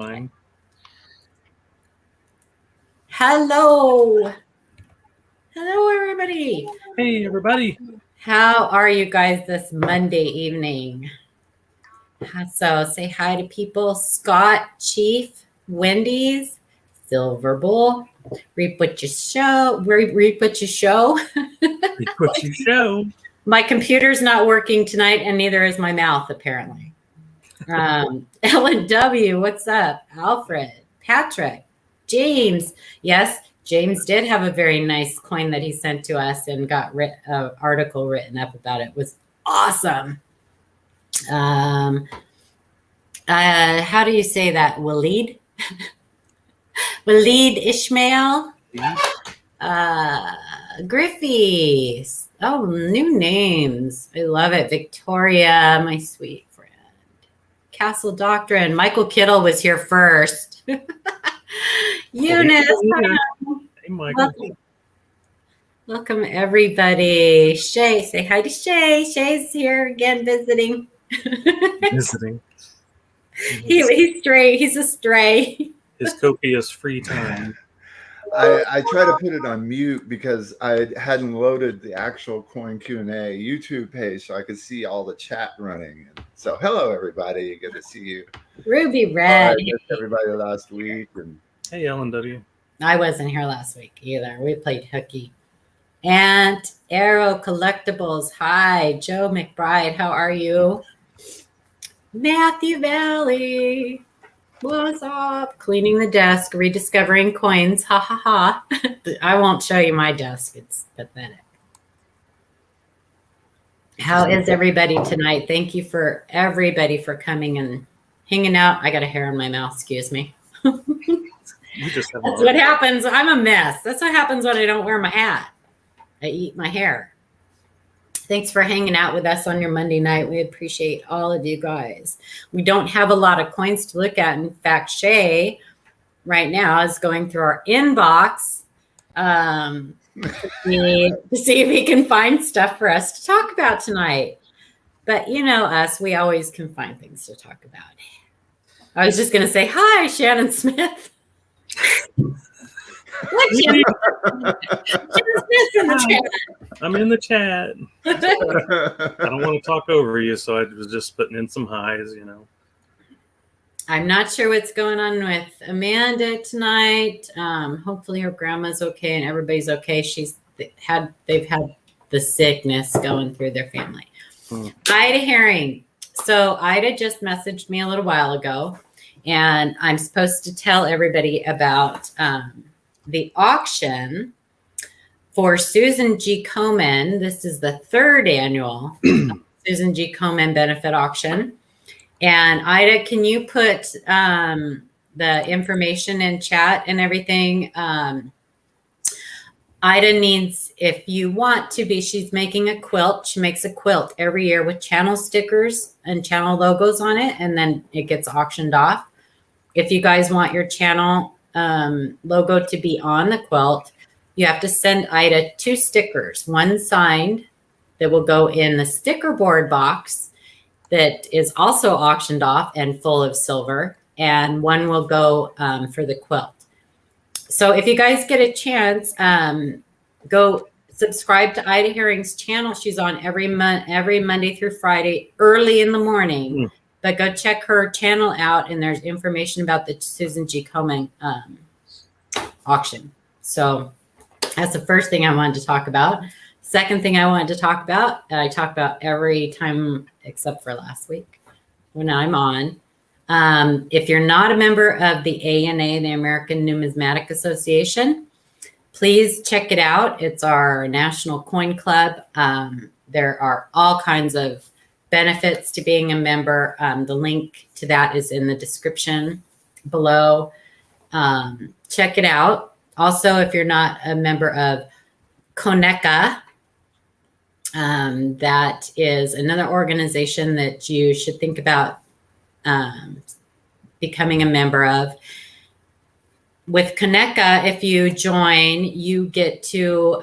fine. Hello. Hello, everybody. Hey, everybody. How are you guys this Monday evening? So say hi to people. Scott, Chief, Wendy's, Silver Bull, Reap What You Show. Reap What You Show. Reap What You Show. My computer's not working tonight, and neither is my mouth, apparently. Ellen W., what's up? Alfred, Patrick, James. Yes, James did have a very nice coin that he sent to us and got an article written up about it. It was awesome. How do you say that? Waleed? Waleed Ishmael? Griffey. Oh, new names. I love it. Victoria, my sweet friend. Castle Doctrine. Michael Kittle was here first. Eunice. Hey, Michael. Welcome, everybody. Shay, say hi to Shay. Shay's here again visiting. Visiting. He's stray. He's a stray. His copious free time. I try to put it on mute because I hadn't loaded the actual Coin Q&A YouTube page so I could see all the chat running. So hello, everybody. Good to see you. Ruby Red. I missed everybody last week. And hey, Ellen W. I wasn't here last week either. We played hooky. And Arrow Collectibles. Hi, Joe McBride. How are you? Matthew Valley. What's up? Cleaning the desk, rediscovering coins. Ha ha ha. I won't show you my desk. It's pathetic. How is everybody tonight? Thank you for everybody for coming and hanging out. I got a hair in my mouth. Excuse me. That's what happens. I'm a mess. That's what happens when I don't wear my hat. I eat my hair. Thanks for hanging out with us on your Monday night. We appreciate all of you guys. We don't have a lot of coins to look at. In fact, Shay right now is going through our inbox to see if he can find stuff for us to talk about tonight. But you know us, we always can find things to talk about. I was just going to say, hi, Shannon Smith. I'm in the chat. I don't want to talk over you, so I was just putting in some highs, you know. I'm not sure what's going on with Amanda tonight. Hopefully her grandma's okay and everybody's okay. They've had the sickness going through their family. Ida Herring. So Ida just messaged me a little while ago, and I'm supposed to tell everybody about the auction for Susan G. Komen. This is the third annual Susan G. Komen benefit auction. And Ida, can you put the information in chat and everything? Ida needs, if you want to be, she's making a quilt. She makes a quilt every year with channel stickers and channel logos on it, and then it gets auctioned off. If you guys want your channel logo to be on the quilt, you have to send Ida 2 stickers, one signed that will go in the sticker board box that is also auctioned off and full of silver, and one will go for the quilt. So if you guys get a chance, go subscribe to Ida Herring's channel. She's on every Monday through Friday early in the morning. But go check her channel out, and there's information about the Susan G. Komen auction. So that's the first thing I wanted to talk about. Second thing I wanted to talk about, that I talk about every time except for last week when I'm on. If you're not a member of the ANA, the American Numismatic Association, please check it out. It's our national coin club. There are all kinds of benefits to being a member. The link to that is in the description below. Check it out. Also, if you're not a member of CONECA, that is another organization that you should think about becoming a member of. With CONECA, if you join, you get to,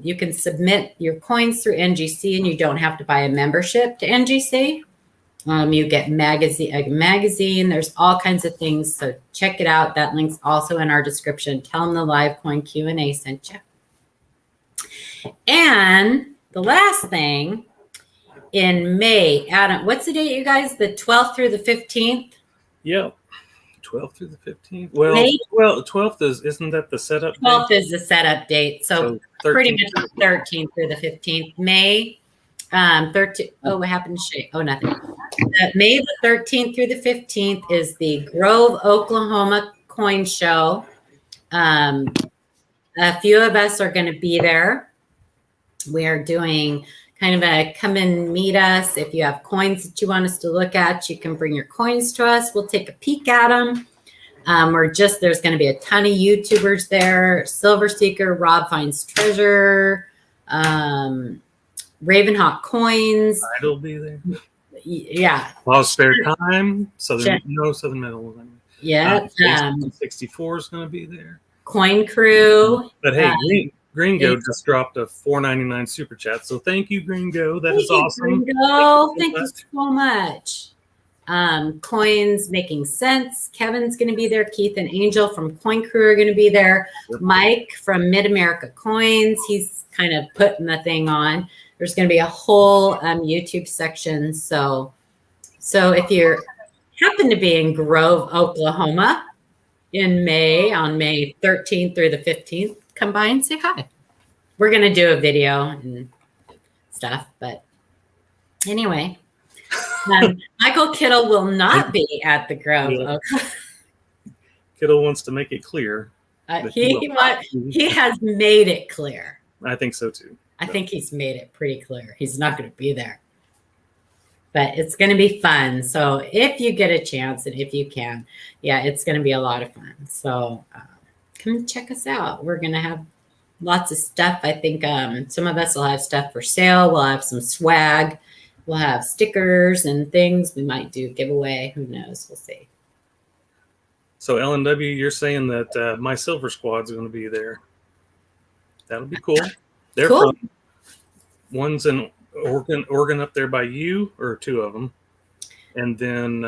you can submit your coins through NGC, and you don't have to buy a membership to NGC. You get a magazine. There's all kinds of things. So check it out. That link's also in our description. Tell them the live coin Q&A sent you. And the last thing, in May, Adam, what's the date, you guys? The 12th through the 15th? Yep. 12th through the 15th. Well, May? 12th isn't that the setup 12th date? is the setup date. So 13th. pretty much the 13th through the 15th. May 13th. Oh, what happened to Shay? Oh, nothing. May the 13th through the 15th is the Grove, Oklahoma Coin Show. A few of us are going to be there. We are doing kind of a come and meet us. If you have coins that you want us to look at, you can bring your coins to us. We'll take a peek at them. There's going to be a ton of YouTubers there. Silver Seeker, Rob Finds Treasure, Ravenhawk Coins. I'll be there. Yeah. Lost Spare Time. Southern Metal. Yeah. 64 is going to be there. Coin Crew. But hey, Gringo just dropped a $4.99 super chat. So thank you, Gringo. That is awesome. Gringo. Thank you so much. Coins Making Sense. Kevin's going to be there. Keith and Angel from Coin Crew are going to be there. Yep. Mike from Mid America Coins. He's kind of putting the thing on. There's going to be a whole YouTube section. So if you happen to be in Grove, Oklahoma in May, on May 13th through the 15th, come by and say hi. We're going to do a video and stuff. But anyway, Michael Kittle will not be at the Grove. Yeah. Kittle wants to make it clear. He has made it clear. I think so too. I think he's made it pretty clear. He's not going to be there. But it's going to be fun. So if you get a chance and if you can, yeah, it's going to be a lot of fun. So come check us out. We're going to have lots of stuff. I think some of us will have stuff for sale. We'll have some swag. We'll have stickers and things. We might do giveaway. Who knows? We'll see. So LNW, you're saying that my Silver Squad's going to be there. That'll be cool. They're cool. From one's in Oregon up there by you, or two of them. And then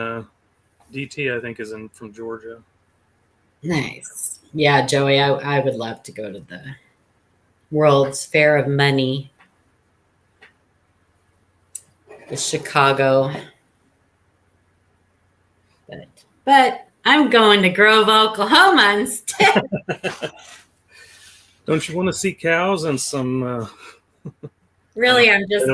DT, I think, is from Georgia. Nice. Yeah, Joey, I would love to go to the World's Fair of Money. The Chicago. But I'm going to Grove, Oklahoma instead. Don't you want to see cows and some... Really, I'm just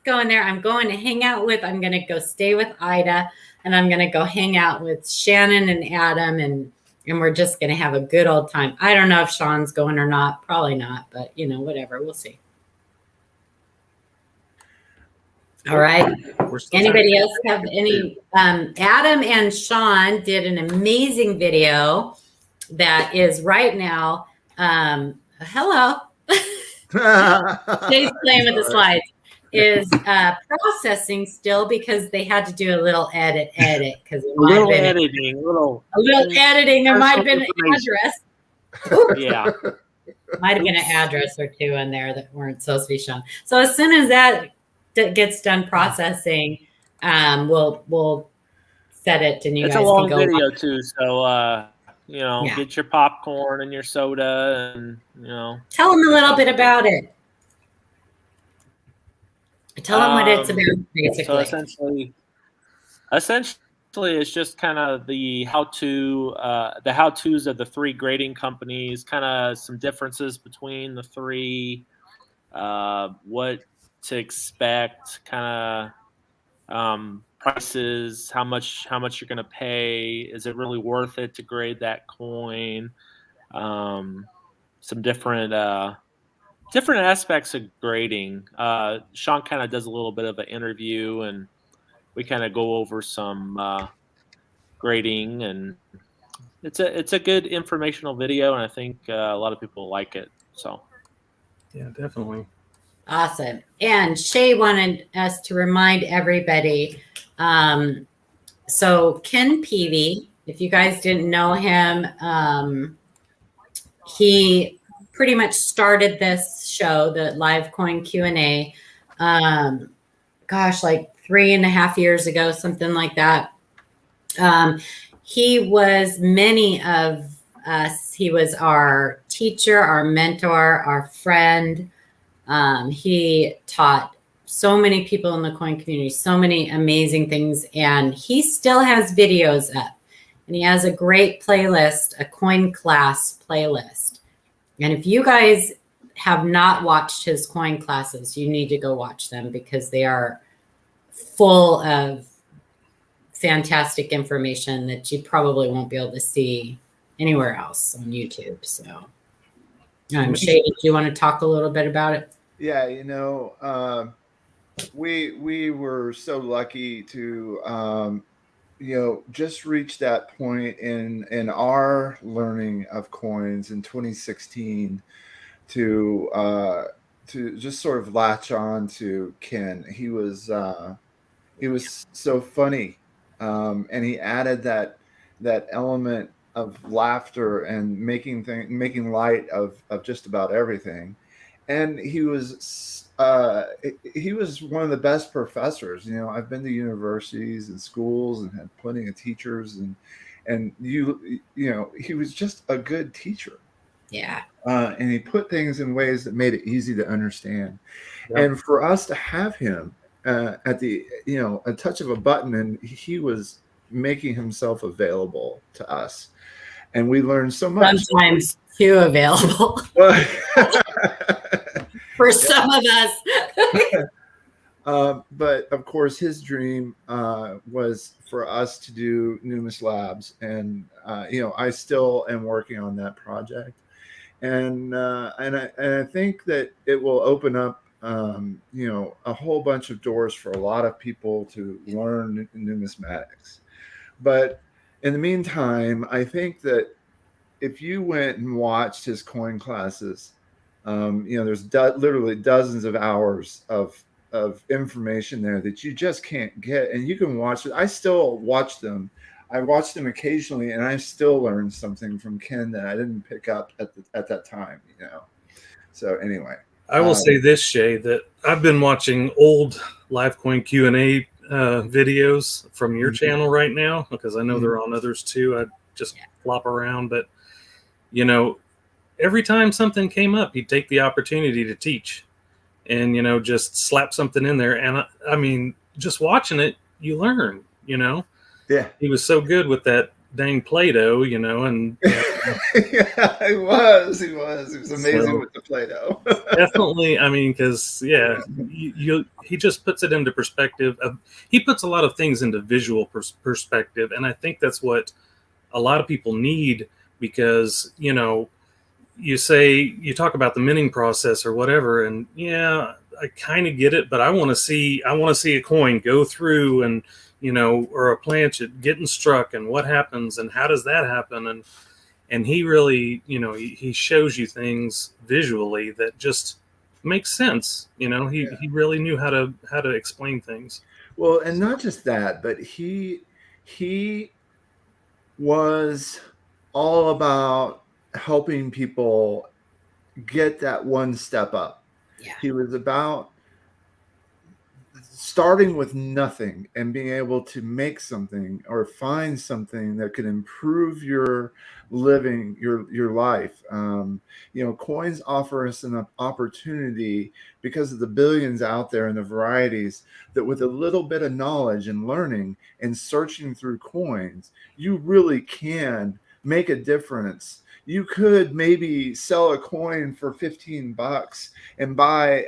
going there. I'm going to hang out with, I'm going to go stay with Ida, and I'm going to go hang out with Shannon and Adam, and we're just going to have a good old time. I don't know if Sean's going or not. Probably not, but whatever. We'll see. All right. Anybody else have any? Adam and Sean did an amazing video that is right now. Hello. Dave's playing with the slides. Is processing still because they had to do a little edit because a little editing. There might have been an address. Yeah, might have been an address or two in there that weren't supposed to be shown. So as soon as that gets done processing, we'll set it and you guys can go. It's a long video too, so get your popcorn and your soda, and tell them a little bit about it. Tell them what it's about, basically. So essentially, it's just kind of the how-tos of the three grading companies, kind of some differences between the three, what to expect, kind of prices, how much you're going to pay, is it really worth it to grade that coin, some different aspects of grading. Sean kind of does a little bit of an interview, and we kind of go over some grading, and it's a good informational video, and I think a lot of people like it. So yeah, definitely. Awesome. And Shay wanted us to remind everybody. So Ken Peavy, if you guys didn't know him, he pretty much started this show, the live coin Q&A, like 3.5 years ago, something like that. He was many of us. He was our teacher, our mentor, our friend. He taught so many people in the coin community so many amazing things, and he still has videos up, and he has a great playlist, a coin class playlist. And if you guys have not watched his coin classes, you need to go watch them, because they are full of fantastic information that you probably won't be able to see anywhere else on YouTube. So, Shay, do you want to talk a little bit about it? Yeah, we were so lucky to just reach that point in our learning of coins in 2016 to just sort of latch on to Ken. He was so funny, and he added that element of laughter and making light of just about everything. And he was one of the best professors. I've been to universities and schools and had plenty of teachers, and he was just a good teacher. Yeah. And he put things in ways that made it easy to understand. Yep. And for us to have him at the a touch of a button, and he was making himself available to us, and we learned so much. Sometimes too available for some of us. But of course, his dream was for us to do Numis Labs, and I still am working on that project, and I think that it will open up a whole bunch of doors for a lot of people to learn numismatics. But in the meantime, I think that if you went and watched his coin classes, there's literally dozens of hours of information there that you just can't get, and you can watch it. I still watch them. I watch them occasionally, and I still learn something from Ken that I didn't pick up at that time. So anyway, I will say this, Shay, that I've been watching old live coin Q&A videos from your channel right now, because I know they're on others too. I just flop around, but every time something came up, he'd take the opportunity to teach, and just slap something in there. And I mean, just watching it, you learn. Yeah, he was so good with that dang Play-Doh, and yeah, he was amazing with the Play-Doh. Definitely. I mean, because he just puts it into perspective. He puts a lot of things into visual perspective, and I think that's what a lot of people need, because you talk about the minting process or whatever, and I kind of get it, but I want to see a coin go through, and or a planchet getting struck, and what happens, and how does that happen, and he really, he shows you things visually that just make sense. He really knew how to explain things. Well, and not just that, but he was all about helping people get that one step up. Yeah. He was about starting with nothing and being able to make something or find something that could improve your living, your life. Coins offer us an opportunity, because of the billions out there and the varieties, that with a little bit of knowledge and learning and searching through coins, you really can make a difference. You could maybe sell a coin for $15 and buy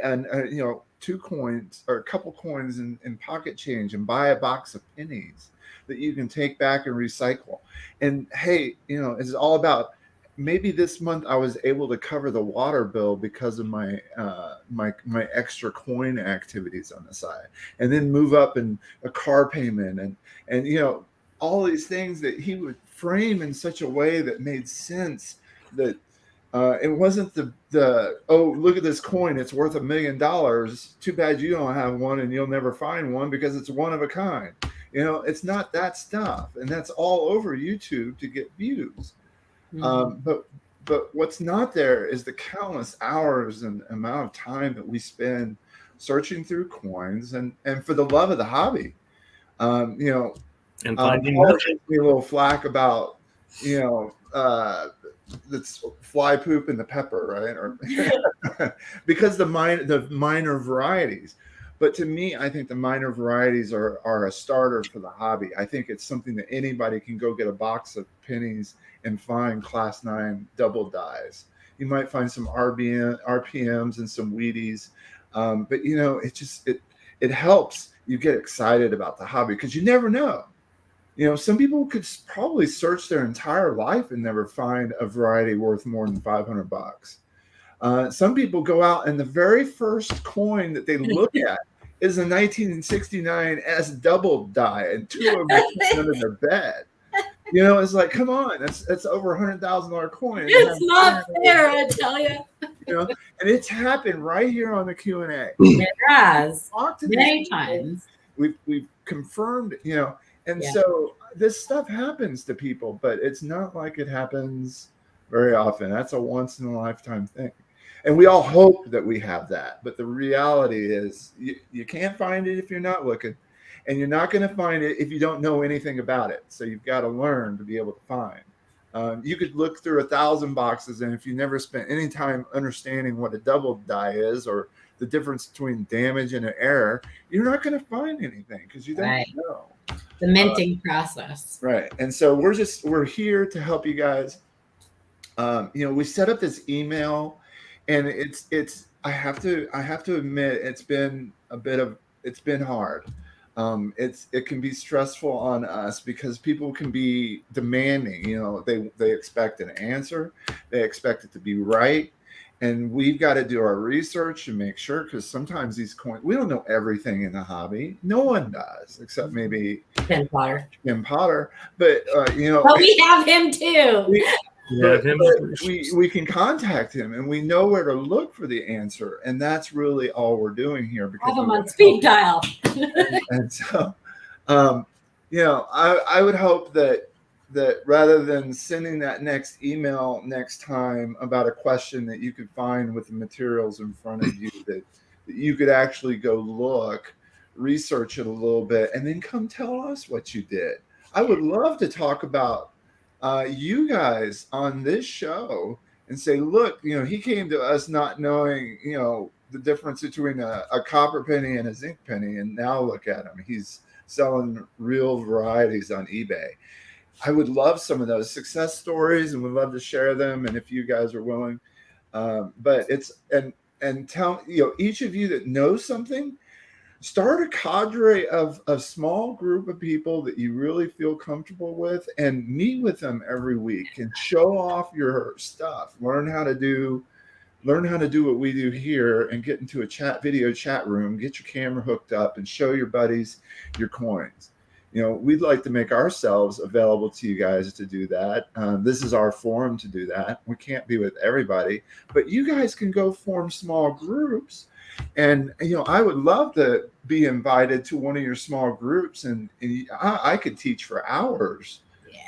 two coins or a couple coins in pocket change, and buy a box of pennies that you can take back and recycle. And hey, it's all about, maybe this month I was able to cover the water bill because of my my extra coin activities on the side, and then move up in a car payment, and all these things that he would frame in such a way that made sense, that it wasn't the oh, look at this coin, it's worth $1 million. Too bad you don't have one, and you'll never find one because it's one of a kind. It's not that stuff, and that's all over YouTube to get views. But what's not there is the countless hours and amount of time that we spend searching through coins and for the love of the hobby. You know, And finding Paul nothing. gives me a little flack about, you know, that's fly poop and the pepper, right? Or because the minor varieties. But to me, I think the minor varieties are a starter for the hobby. I think it's something that anybody can go get a box of pennies and find class 9 double dies. You might find some RPMs and some Wheaties, but you know, it helps you get excited about the hobby because you never know. You know, some people could probably search their entire life and never find a variety worth more than $500. Some people go out and the very first coin that they look at is a 1969 S double die, and 2 of them are under their bed. You know, it's like, come on, that's over $100,000 coin. It's not fair, I tell you. You know, and it's happened right here on the Q&A. It has many people. times. We've confirmed, you know, and so this stuff happens to people, but it's not like it happens very often. That's a once in a lifetime thing. And we all hope that we have that. But the reality is you can't find it if you're not looking. And you're not going to find it if you don't know anything about it. So you've got to learn to be able to find. You could look through 1,000 boxes, and if you never spent any time understanding what a double die is or the difference between damage and an error, you're not going to find anything because you don't know. The minting process. Right. And so we're here to help you guys. You know, we set up this email, and I have to admit it's been hard. It can be stressful on us because people can be demanding. You know, they expect an answer, they expect it to be right, and we've got to do our research and make sure, because sometimes these coins, we don't know everything in the hobby. No one does, except maybe Ken Potter. But you know, but we have him too. We can contact him, and we know where to look for the answer, and that's really all we're doing here. Because have him on speed dial. and so, you know, I would hope that rather than sending that next email next time about a question that you could find with the materials in front of you, that you could actually go look, research it a little bit, and then come tell us what you did. I would love to talk about you guys on this show and say, look, you know, he came to us not knowing, you know, the difference between a copper penny and a zinc penny, and now look at him, he's selling real varieties on eBay. I would love some of those success stories, and would love to share them, and if you guys are willing. But it's and tell, you know, each of you that knows something, start a cadre of a small group of people that you really feel comfortable with, and meet with them every week and show off your stuff. Learn how to do what we do here, and get into a video chat room, get your camera hooked up, and show your buddies your coins. You know, we'd like to make ourselves available to you guys to do that. This is our forum to do that. We can't be with everybody, but you guys can go form small groups. And, you know, I would love to be invited to one of your small groups, and I could teach for hours,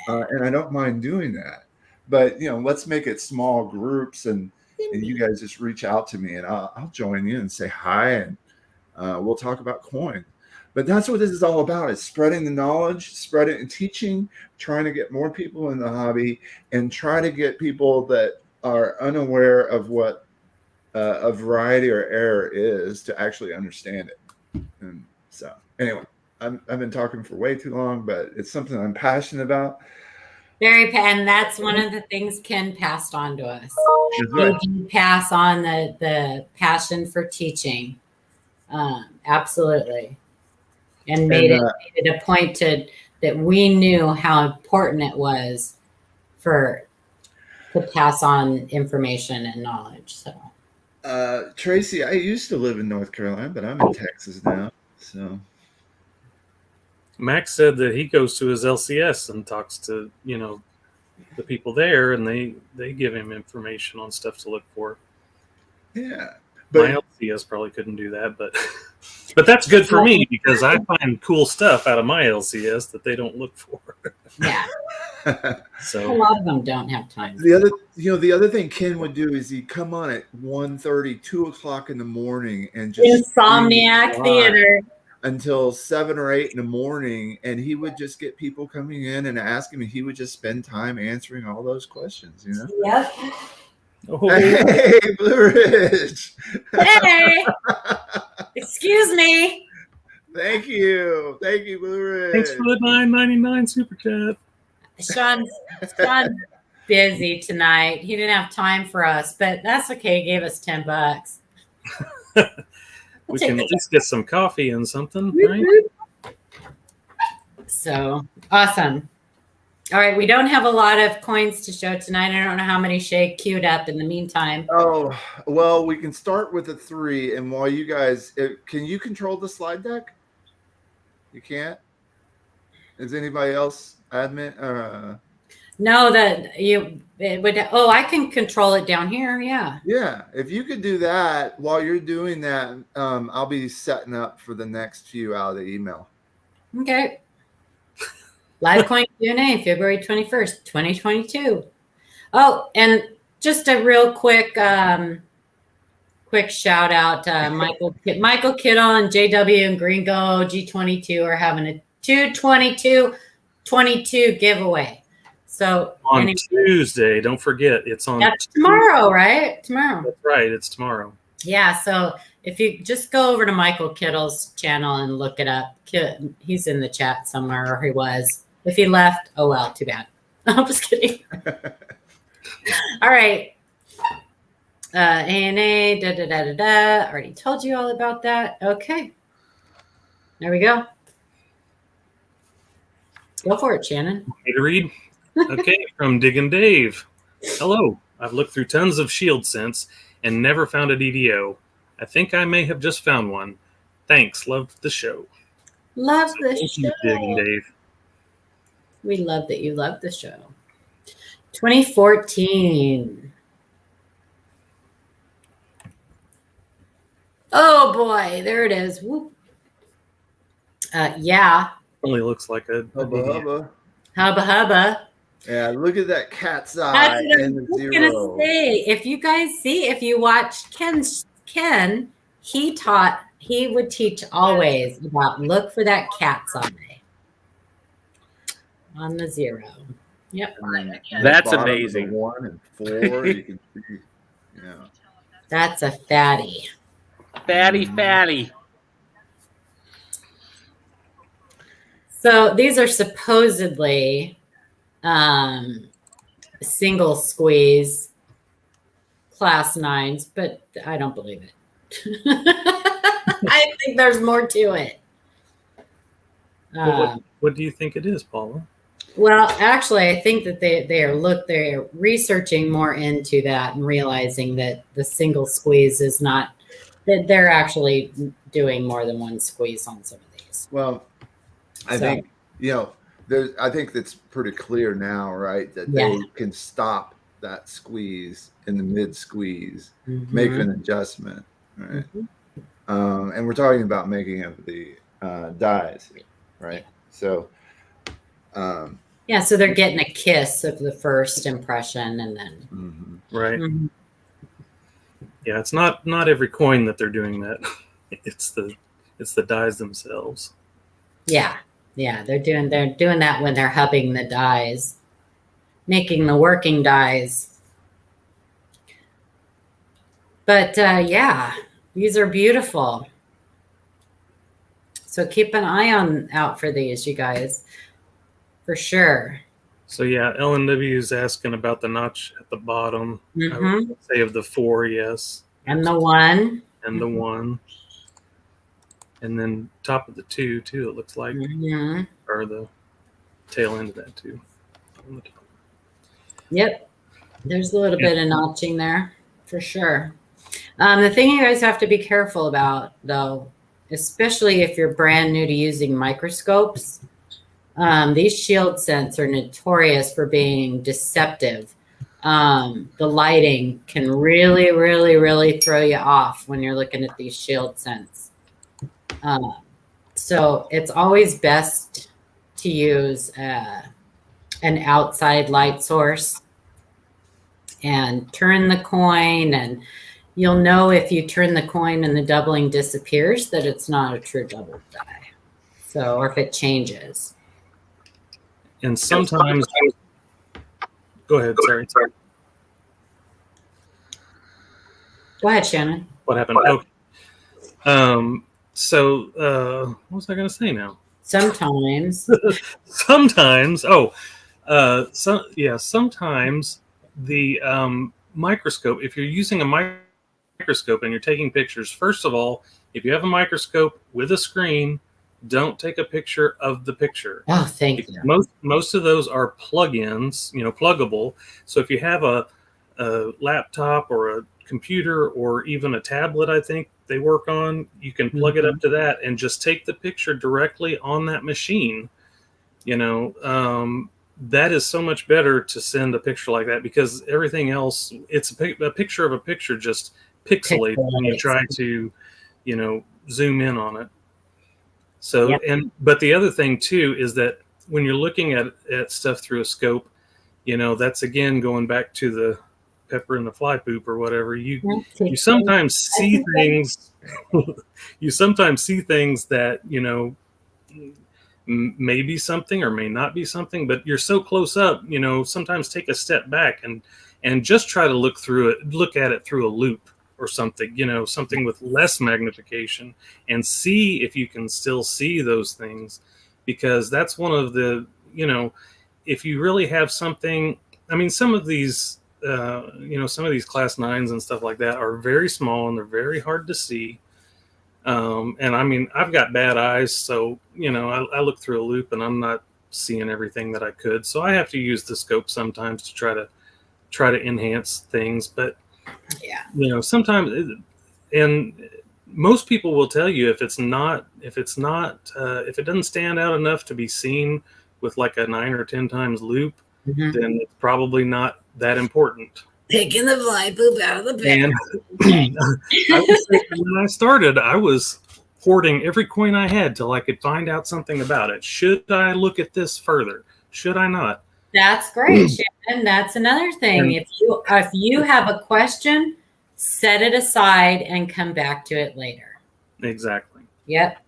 and I don't mind doing that. But, you know, let's make it small groups, and you guys just reach out to me, and I'll join you and say hi, and we'll talk about coin. But that's what this is all about, is spreading the knowledge, spreading and teaching, trying to get more people in the hobby, and try to get people that are unaware of what a variety or error is to actually understand it. And so anyway, I've been talking for way too long, but it's something I'm passionate about. And that's one of the things Ken passed on to us. Right. He did pass on the passion for teaching. Absolutely. And made it a point that we knew how important it was to pass on information and knowledge. So Tracy, I used to live in North Carolina, but I'm in Texas now. So Max said that he goes to his LCS and talks to, you know, the people there, and they give him information on stuff to look for. Yeah. My LCS probably couldn't do that, but that's good for me because I find cool stuff out of my LCS that they don't look for. Yeah. So a lot of them don't have time. The other thing Ken would do is he'd come on at 1:30, 2 o'clock in the morning and just Insomniac Theater until 7 or 8 in the morning, and he would just get people coming in and ask him, and he would just spend time answering all those questions, you know. Yep. Oh. Hey, Blue Ridge. Hey. Excuse me. Thank you, Blue Ridge. Thanks for the $9.99 super chat. Sean's busy tonight. He didn't have time for us, but that's okay. He gave us $10. We can at least get some coffee and something, right? So awesome. All right, we don't have a lot of coins to show tonight. I don't know how many Shay queued up in the meantime. Oh, well, we can start with a 3, and while you guys, can you control the slide deck? You can't? Is anybody else admin? No, I can control it down here. Yeah. Yeah, if you could do that while you're doing that, I'll be setting up for the next few out of the email. Okay. Live coin Q&A, February 21st, 2022. Oh, and just a real quick shout out to Michael Kittle and JW and Gringo G22 are having a 2/22/22 giveaway. So on Tuesday, don't forget, it's on. That's tomorrow, right? Tomorrow. That's right, it's tomorrow. Yeah, so if you just go over to Michael Kittle's channel and look it up, he's in the chat somewhere, or he was. If he left, oh well, too bad. I'm just kidding. All right. ANA, already told you all about that. Okay. There we go. Go for it, Shannon. Want me to read? Okay, from Diggin' Dave. Hello. I've looked through tons of shield scents and never found a DDO. I think I may have just found one. Thanks. Love the show. Love the Thank show. you, Diggin' Dave. We love that you love the show. 2014. Oh boy, there it is. Whoop. Yeah. Only looks like a Hubba. Hubba. Yeah, look at that cat's eye. That's what and I the was zero. gonna say. If you guys see, if you watch Ken, he would teach always about look for that cat's eye on the zero. Yep. That's Bottom of the amazing. 1 and 4, you can see. Yeah. That's a fatty. Fatty. So these are supposedly single squeeze class 9s, but I don't believe it. I think there's more to it. What do you think it is, Paula? Well, actually, I think that they're researching more into that and realizing that the single squeeze is not, that they're actually doing more than one squeeze on some of these. Well, I think, I think that's pretty clear now, right? That they can stop that squeeze in the mid squeeze, make an adjustment, right? And we're talking about making of the dyes, right? So, so they're getting a kiss of the first impression, and then right. Yeah, it's not every coin that they're doing that. It's the dyes themselves. Yeah, they're doing that when they're hubbing the dyes, making the working dyes. But these are beautiful. So keep an eye out for these, you guys, for sure. So LNW is asking about the notch at the bottom. I would say of the 4, yes. And the 1. And the 1. And then top of the 2 too, it looks like. Or the tail end of that too. Yep. There's a little bit of notching there for sure. The thing you guys have to be careful about, though, especially if you're brand new to using microscopes, these shield scents are notorious for being deceptive. The lighting can really, really, really throw you off when you're looking at these shield scents. So it's always best to use an outside light source and turn the coin, and you'll know if you turn the coin and the doubling disappears that it's not a true double die. So, or if it changes. And sometimes, go ahead. Sorry. Go ahead, Shannon. What happened? Okay. So what was I going to say now? Sometimes. Sometimes. Sometimes the microscope, if you're using a microscope and you're taking pictures, first of all, if you have a microscope with a screen, don't take a picture of the picture. Oh, thank you. Most of those are plug-ins, pluggable. So if you have a laptop or a computer or even a tablet, I think they work on, you can plug it up to that and just take the picture directly on that machine. That is so much better to send a picture like that, because everything else, it's a picture of a picture just pixelates when you try to, zoom in on it. So, yep. But the other thing too is that when you're looking at stuff through a scope, that's again going back to the pepper and the fly poop or whatever. You sometimes see things. You sometimes see things that may be something or may not be something, but you're so close up. Sometimes take a step back and just try to look at it through a loop or something, something with less magnification, and see if you can still see those things, because that's one of the, if you really have something, some of these, some of these class 9s and stuff like that are very small and they're very hard to see. And I've got bad eyes, so, I look through a loop and I'm not seeing everything that I could. So I have to use the scope sometimes to try to enhance things. But yeah, sometimes, and most people will tell you if it doesn't stand out enough to be seen with like a 9 or 10 times loop, then it's probably not that important. Picking the fly poop out of the pen. And I would say when I started, I was hoarding every coin I had till I could find out something about it. Should I look at this further? Should I not? That's great, Shannon. That's another thing. If you have a question, set it aside and come back to it later. Exactly. Yep.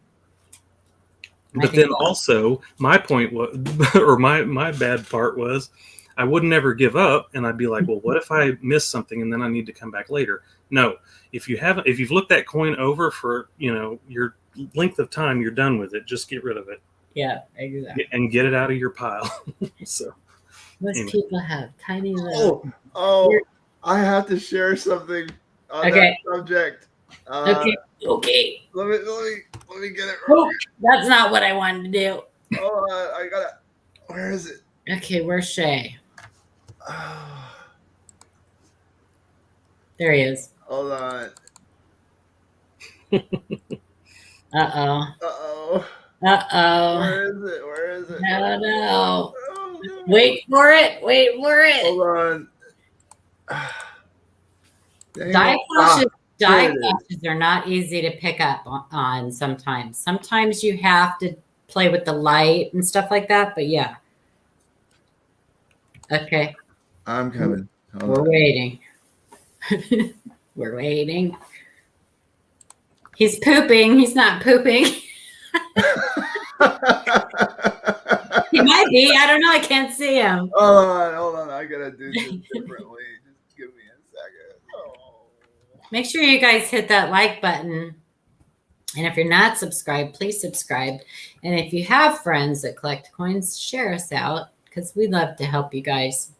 But then also my point was, or my bad part was, I would never give up, and I'd be like, well, what if I miss something and then I need to come back later? No, if you've looked that coin over for, your length of time, you're done with it. Just get rid of it. Yeah, exactly. And get it out of your pile. So most people have tiny little. I have to share something on that subject. Okay. Let me get it. That's not what I wanted to do. I got it. Where is it? Okay, where's Shay? There he is. Hold on. Uh-oh. Where is it? No. Oh, no. Wait for it. Hold on. Die flashes are not easy to pick up on sometimes. Sometimes you have to play with the light and stuff like that, but yeah. Okay. I'm coming. We're waiting. We're waiting. He's pooping. He's not pooping. He might be. I don't know. I can't see him. Hold on. I gotta do this differently. Just give me a second. Oh. Make sure you guys hit that like button. And if you're not subscribed, please subscribe. And if you have friends that collect coins, share us out, because we love to help you guys.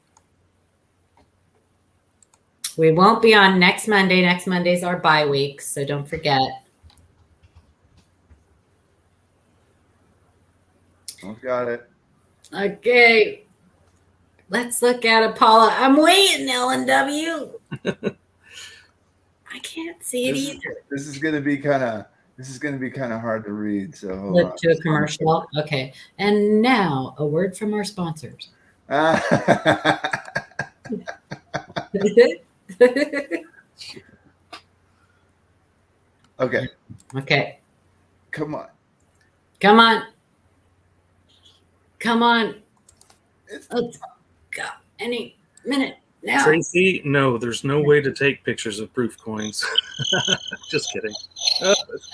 We won't be on next Monday. Next Monday's our bye week, so don't forget. I've got it. Okay. Let's look at it, Paula. I'm waiting, LNW. I can't see it either. This is gonna be kind of hard to read. So look to a commercial. Okay. And now a word from our sponsors. Okay. Okay. Come on. Come on. Come on. It's Let's go. Any minute now. Tracy, no, there's no way to take pictures of proof coins. Just kidding. Oh, that's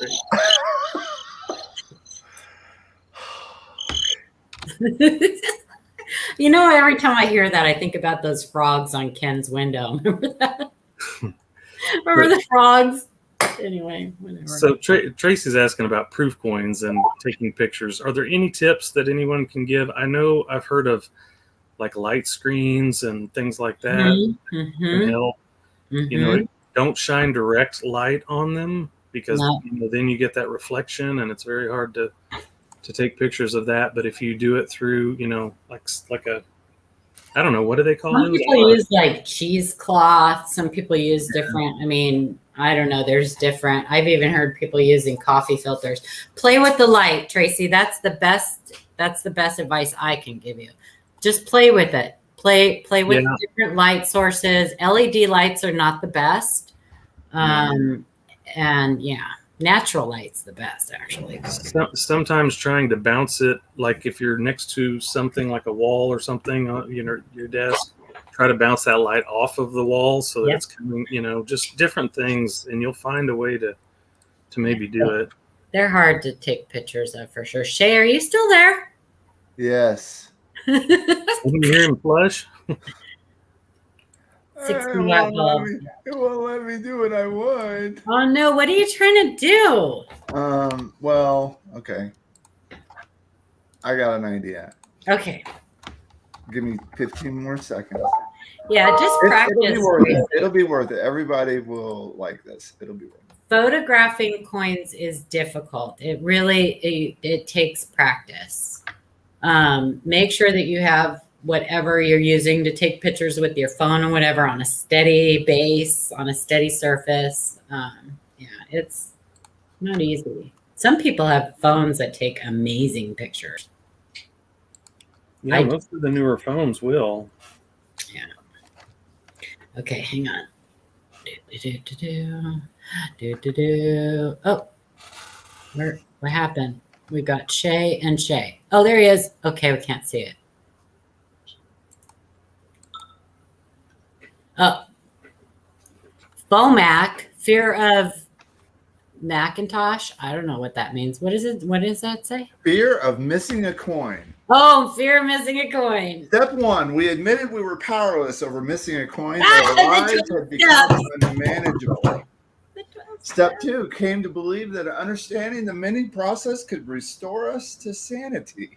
great. You know, every time I hear that, I think about those frogs on Ken's window. Remember that? Remember the frogs? Anyway, whatever. So Tracy's asking about proof coins and taking pictures. Are there any tips that anyone can give? I know I've heard of like light screens and things like that can help. You know, don't shine direct light on them because you know, then you get that reflection and it's very hard to take pictures of that. But if you do it through, you know, like a, I don't know, what do they call Some it? people use like cheesecloth. Some people use different. I mean, I don't know. There's different. I've even heard people using coffee filters. Play with the light, Tracy. That's the best. That's the best advice I can give you. Just play with it. Play with different light sources. LED lights are not the best. And yeah, natural light's the best actually. Sometimes trying to bounce it, like if you're next to something like a wall or something, you know, your desk, try to bounce that light off of the wall so that it's coming, you know, just different things, and you'll find a way to maybe do it. They're hard to take pictures of for sure. Shay, are you still there? Yes. Can you hear him flush? 60 watt bulb. It won't let me do what I want. Oh no, what are you trying to do? Well, okay. I got an idea. Okay. Give me 15 more seconds. Yeah, just practice. It'll be worth it. It'll be worth it. Everybody will like this. It'll be worth it. Photographing coins is difficult. It really, it takes practice. Make sure that you have whatever you're using to take pictures with your phone or whatever on a steady base, on a steady surface. Yeah, it's not easy. Some people have phones that take amazing pictures. Yeah, most of the newer phones will. Yeah. Okay, hang on. Oh, what happened? We got Shay and Shay. Oh, there he is. Okay, we can't see it. Oh, FOMAC, fear of Macintosh. I don't know what that means. What is it? What does that say? Fear of missing a coin. Oh, fear of missing a coin. Step 1, we admitted we were powerless over missing a coin. Our lives had become unmanageable. Step 2, came to believe that understanding the mini process could restore us to sanity.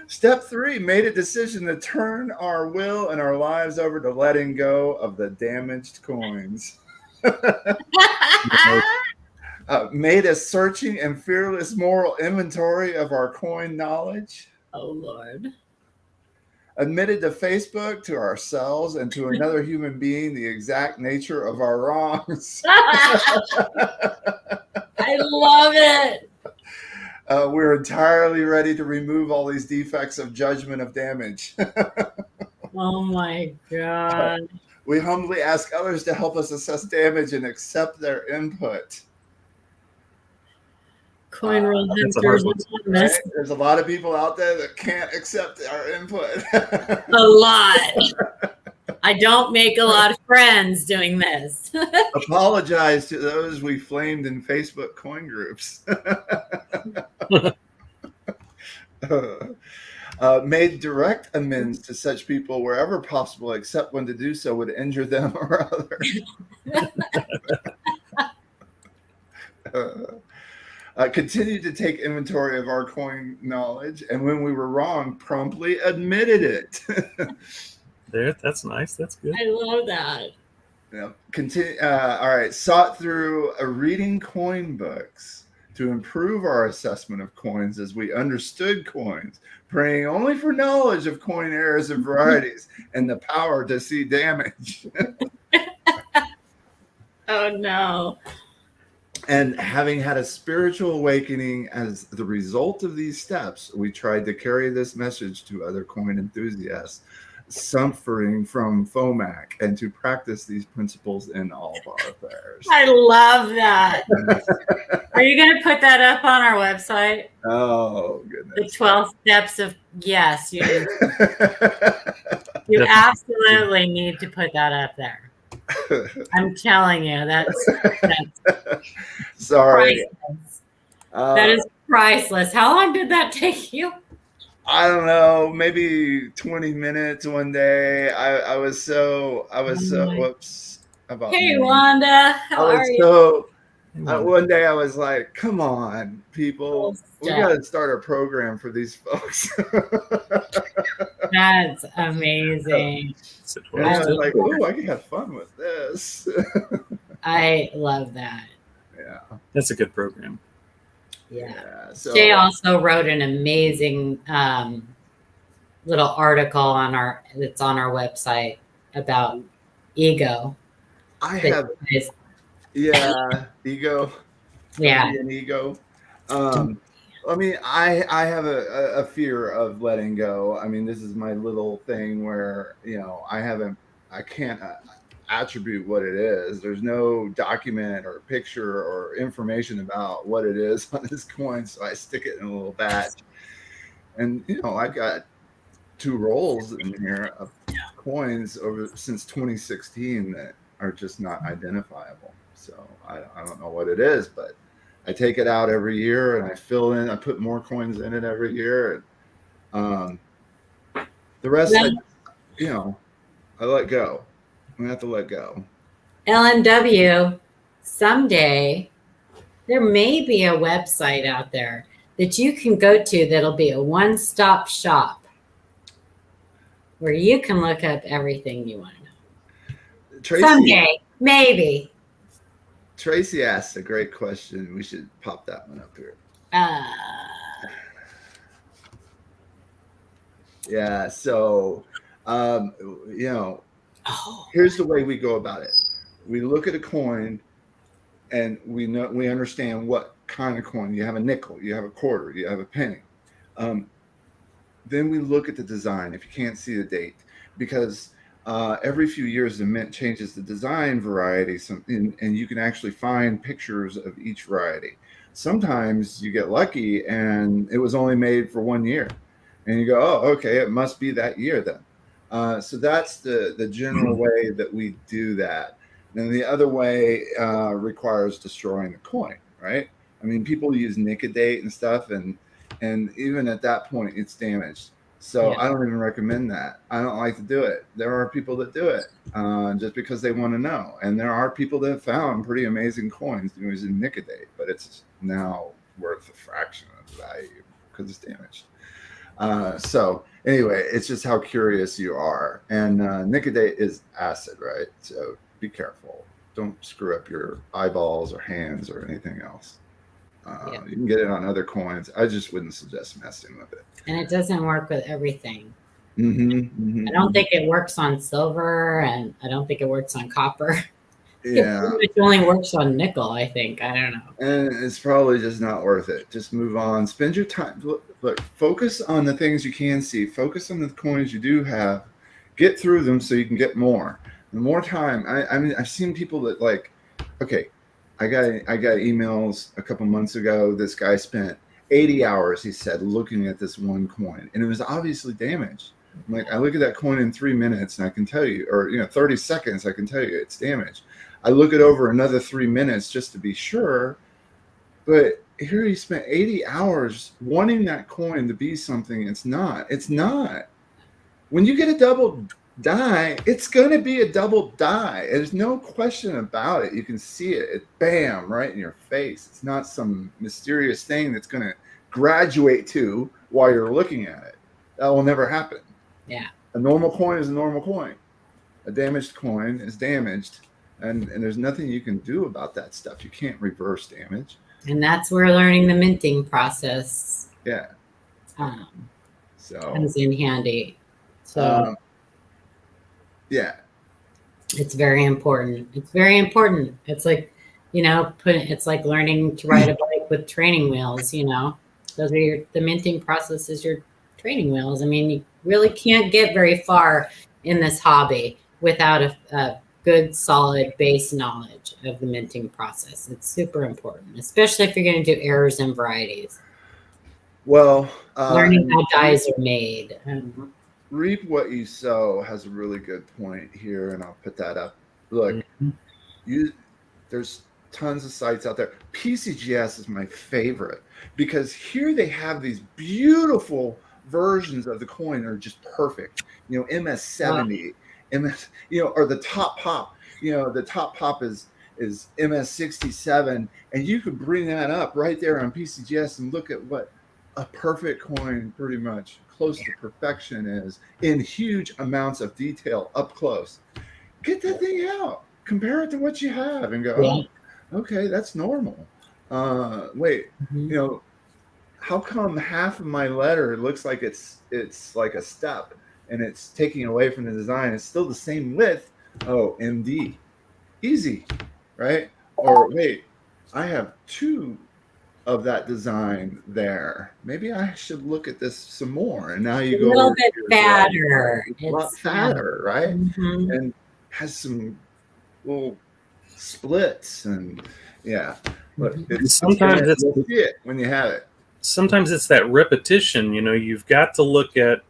Step 3, made a decision to turn our will and our lives over to letting go of the damaged coins. Made a searching and fearless moral inventory of our coin knowledge. Oh, Lord. Admitted to Facebook, to ourselves, and to another human being the exact nature of our wrongs. I love it. We're entirely ready to remove all these defects of judgment of damage. Oh, my God. We humbly ask others to help us assess damage and accept their input. Coin roll hunters. Right? There's a lot of people out there that can't accept our input. A lot. I don't make a lot of friends doing this. Apologize to those we flamed in Facebook coin groups. Made direct amends to such people wherever possible, except when to do so would injure them or others. Continued to take inventory of our coin knowledge, and when we were wrong, promptly admitted it. There, that's nice. That's good. I love that. Yeah. Continue. All right. Sought through reading coin books to improve our assessment of coins as we understood coins, praying only for knowledge of coin errors and varieties and the power to see damage. Oh, no. And having had a spiritual awakening as the result of these steps, we tried to carry this message to other coin enthusiasts. suffering from FOMAC and to practice these principles in all of our affairs. I love that. Are you going to put that up on our website? Oh, goodness. The 12 steps of, yes, you do. You absolutely need to put that up there. I'm telling you, that's sorry. Priceless. That is priceless. How long did that take you? I don't know, maybe 20 minutes one day. I was so whoops about. Hey, Wanda, how are you? So one day I was like, come on, people, we got to start a program for these folks. That's amazing. I was like, oh, I can have fun with this. I love that. Yeah. That's a good program. Yeah. So, Jay also wrote an amazing little article that's on our website about ego. ego. Yeah. An ego. I mean, I have a fear of letting go. I mean, this is my little thing where, I can't attribute what it is. There's no document or picture or information about what it is on this coin. So I stick it in a little batch. And, I got 2 rolls in here of coins since 2016 that are just not identifiable. So I don't know what it is, but I take it out every year and I put more coins in it every year. And the rest, I let go. I'm gonna have to let go. LNW, someday there may be a website out there that you can go to that'll be a one-stop shop where you can look up everything you want to know. Tracy, someday, maybe. Tracy asked a great question. We should pop that one up here. Yeah. So, here's the way we go about it. We look at a coin and we understand what kind of coin. You have a nickel, you have a quarter, you have a penny. Then we look at the design if you can't see the date, because every few years the mint changes the design variety, and you can actually find pictures of each variety. Sometimes you get lucky and it was only made for 1 year and you go, oh, okay, it must be that year then. So that's the general way that we do that. And the other way requires destroying the coin, right? I mean, people use Nicodate and stuff, and even at that point, it's damaged. So I don't even recommend that. I don't like to do it. There are people that do it just because they want to know. And there are people that have found pretty amazing coins using Nicodate, but it's now worth a fraction of the value because it's damaged. So anyway, it's just how curious you are. And Nicodate is acid, right? So be careful. Don't screw up your eyeballs or hands or anything else. You can get it on other coins. I just wouldn't suggest messing with it. And it doesn't work with everything. I don't think it works on silver, and I don't think it works on copper. Yeah. It only works on nickel, I think. I don't know. And it's probably just not worth it. Just move on. Spend your time. Look, focus on the things you can see. Focus on the coins you do have. Get through them so you can get more. The more time. I mean, I've seen people that I got emails a couple months ago. This guy spent 80 hours, he said, looking at this one coin, and it was obviously damaged. I'm like, I look at that coin in 3 minutes and I can tell you, or 30 seconds, I can tell you it's damaged. I look it over another 3 minutes just to be sure. But here he spent 80 hours wanting that coin to be something it's not. It's not. When you get a double die, it's going to be a double die. There's no question about it. You can see it. It's bam, right in your face. It's not some mysterious thing that's going to graduate to while you're looking at it. That will never happen. Yeah. A normal coin is a normal coin. A damaged coin is damaged. And there's nothing you can do about that stuff. You can't reverse damage. And that's where learning the minting process comes in handy. So yeah, it's very important. It's very important. It's like, it's like learning to ride a bike with training wheels. Those are the minting process is your training wheels. I mean, really can't get very far in this hobby without a good, solid base knowledge of the minting process. It's super important, especially if you're going to do errors and varieties. Well, Learning how dyes are made. Reap What You Sow has a really good point here, and I'll put that up. Look, there's tons of sites out there. PCGS is my favorite because here they have these beautiful versions of the coin that are just perfect. You know, MS70, MS, you know, or the top pop. You know, the top pop is MS67, and you could bring that up right there on PCGS and look at what a perfect coin, pretty much close to perfection, is in huge amounts of detail up close. Get that thing out, compare it to what you have, and go, oh, okay, that's normal. Wait, you know, how come half of my letter looks like it's like a step and it's taking away from the design? It's still the same width. Oh, MD, easy, right? Or wait, I have two of that design there. Maybe I should look at this some more. And now you go a little bit fatter. It's a lot fatter, right? And has some little splits, and but sometimes you'll see it when you have it. Sometimes it's that repetition. You know, you've got to look at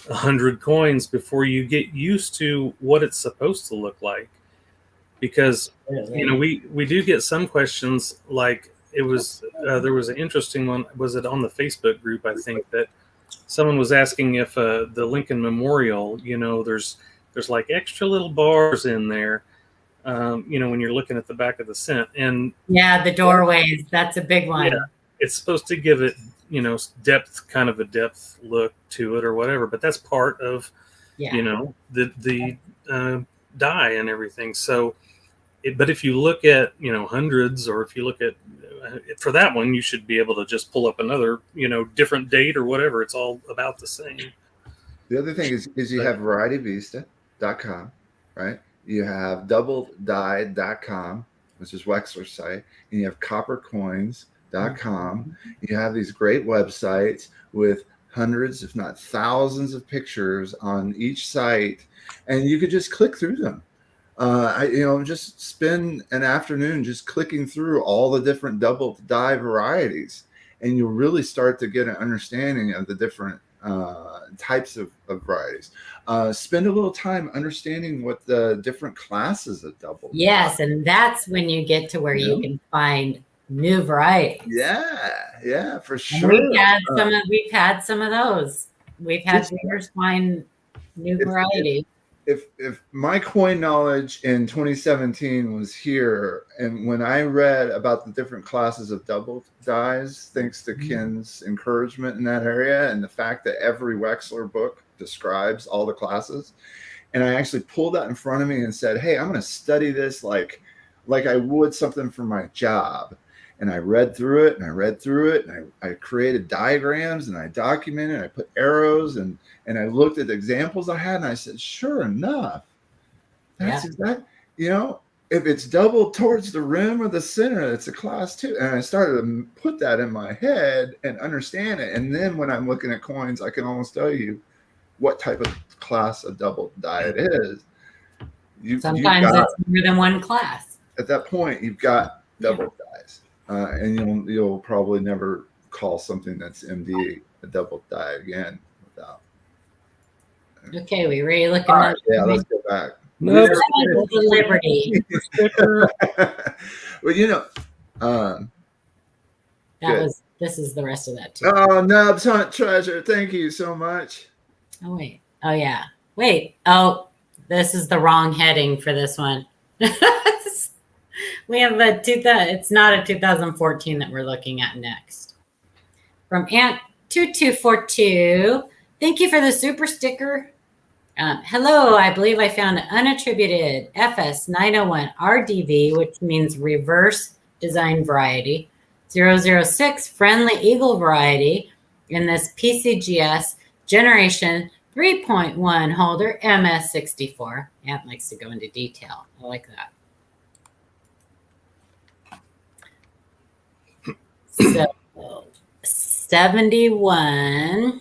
100 coins before you get used to what it's supposed to look like, because you know we do get some questions like it was there was an interesting one. Was it on the Facebook group? I think that someone was asking if the Lincoln Memorial, you know, there's like extra little bars in there, you know, when you're looking at the back of the cent. And the doorways, that's a big one. Yeah, it's supposed to give it, you know, depth, kind of a depth look to it or whatever, but that's part of, you know, the die and everything. So, but if you look at, you know, hundreds, or if you look at, for that one, you should be able to just pull up another, you know, different date or whatever. It's all about the same. The other thing is you have varietyvista.com, right? You have doubledie.com, which is Wexler's site, and you have coppercoins.com. You have these great websites with hundreds, if not thousands, of pictures on each site, and you could just click through them. You know, just spend an afternoon just clicking through all the different double die varieties, and you'll really start to get an understanding of the different types of varieties. Spend a little time understanding what the different classes of double. Yes, and that's when you get to where you can find new varieties. Yeah, for sure. And we've had some of those. We've had readers find new varieties. If my coin knowledge in 2017 was here, and when I read about the different classes of double dies, thanks to Ken's encouragement in that area, and the fact that every Wexler book describes all the classes, and I actually pulled that in front of me and said, hey, I'm going to study this like I would something for my job. And I read through it, and I read through it, and I created diagrams, and I documented, and I put arrows, and I looked at the examples I had, and I said, sure enough, that's exactly, you know, if it's doubled towards the rim or the center, it's a class 2. And I started to put that in my head and understand it. And then when I'm looking at coins, I can almost tell you what type of class of double die it is. Sometimes it's more than one class. At that point, you've got double dies. And you'll probably never call something that's MD a double die again without. Okay, we ready looking at let's go back. No, Liberty. Well, you know, this is the rest of that too. Oh, Nubs Hunt Treasure, thank you so much. Oh wait. Oh yeah. Wait. Oh, this is the wrong heading for this one. We have it's not a 2014 that we're looking at next. From Ant2242, thank you for the super sticker. Hello, I believe I found an unattributed FS901 RDV, which means reverse design variety, 006 friendly eagle variety in this PCGS generation 3.1 holder MS64. Ant likes to go into detail. I like that. So 71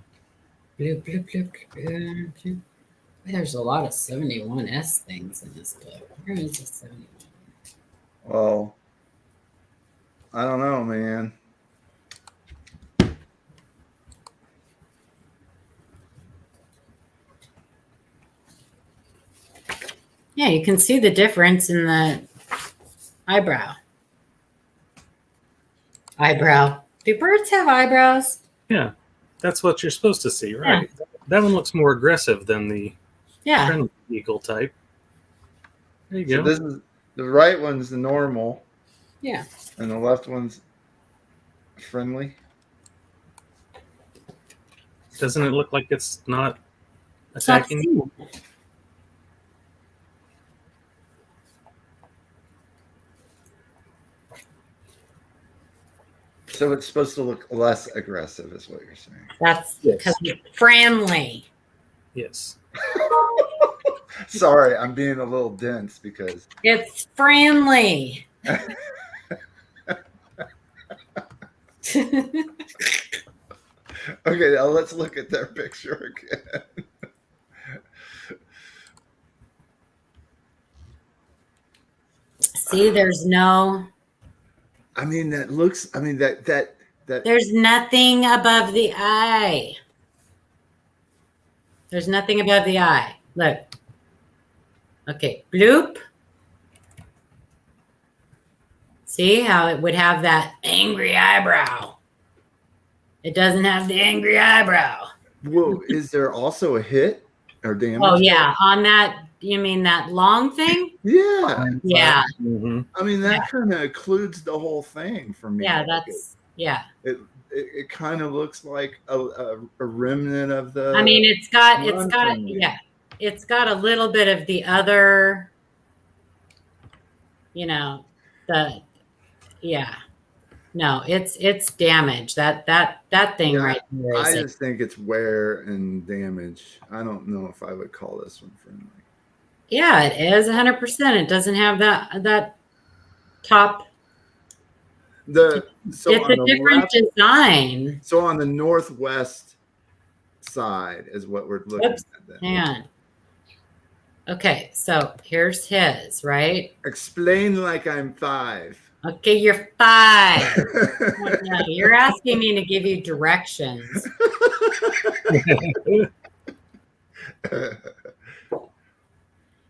Bloop, bloop, bloop, bloop, bloop. There's a lot of 71S things in this book. Where is the 71? Well, I don't know, man. Yeah, you can see the difference in the eyebrow. Eyebrow. Do birds have eyebrows? Yeah, that's what you're supposed to see, right? Yeah. That one looks more aggressive than the friendly eagle type. There you go. This is the right one's the normal. Yeah. And the left one's friendly. Doesn't it look like it's not attacking you? So it's supposed to look less aggressive, is what you're saying. That's because it's friendly. Yes. Sorry, I'm being a little dense because it's friendly. Okay, now let's look at their picture again. See, there's no. I mean, that looks. I mean, that. There's nothing above the eye. There's nothing above the eye. Look. Okay, bloop. See how it would have that angry eyebrow? It doesn't have the angry eyebrow. Whoa, is there also a hit or damage? Oh, yeah. On that, you mean that long thing? Yeah. Yeah. Mm-hmm. I mean, that kind of occludes the whole thing for me. Yeah, that's, yeah. It kind of looks like a remnant of the. I mean, it's got a little bit of the other, No, it's damage. That thing right there. I just think it's wear and damage. I don't know if I would call this one friendly. Yeah, it is 100%. It doesn't have that top. It's a different design. So on the northwest side is what we're looking at. Then. Hang on. Okay, so here's his, right? Explain like I'm 5. Okay, you're 5. No, you're asking me to give you directions.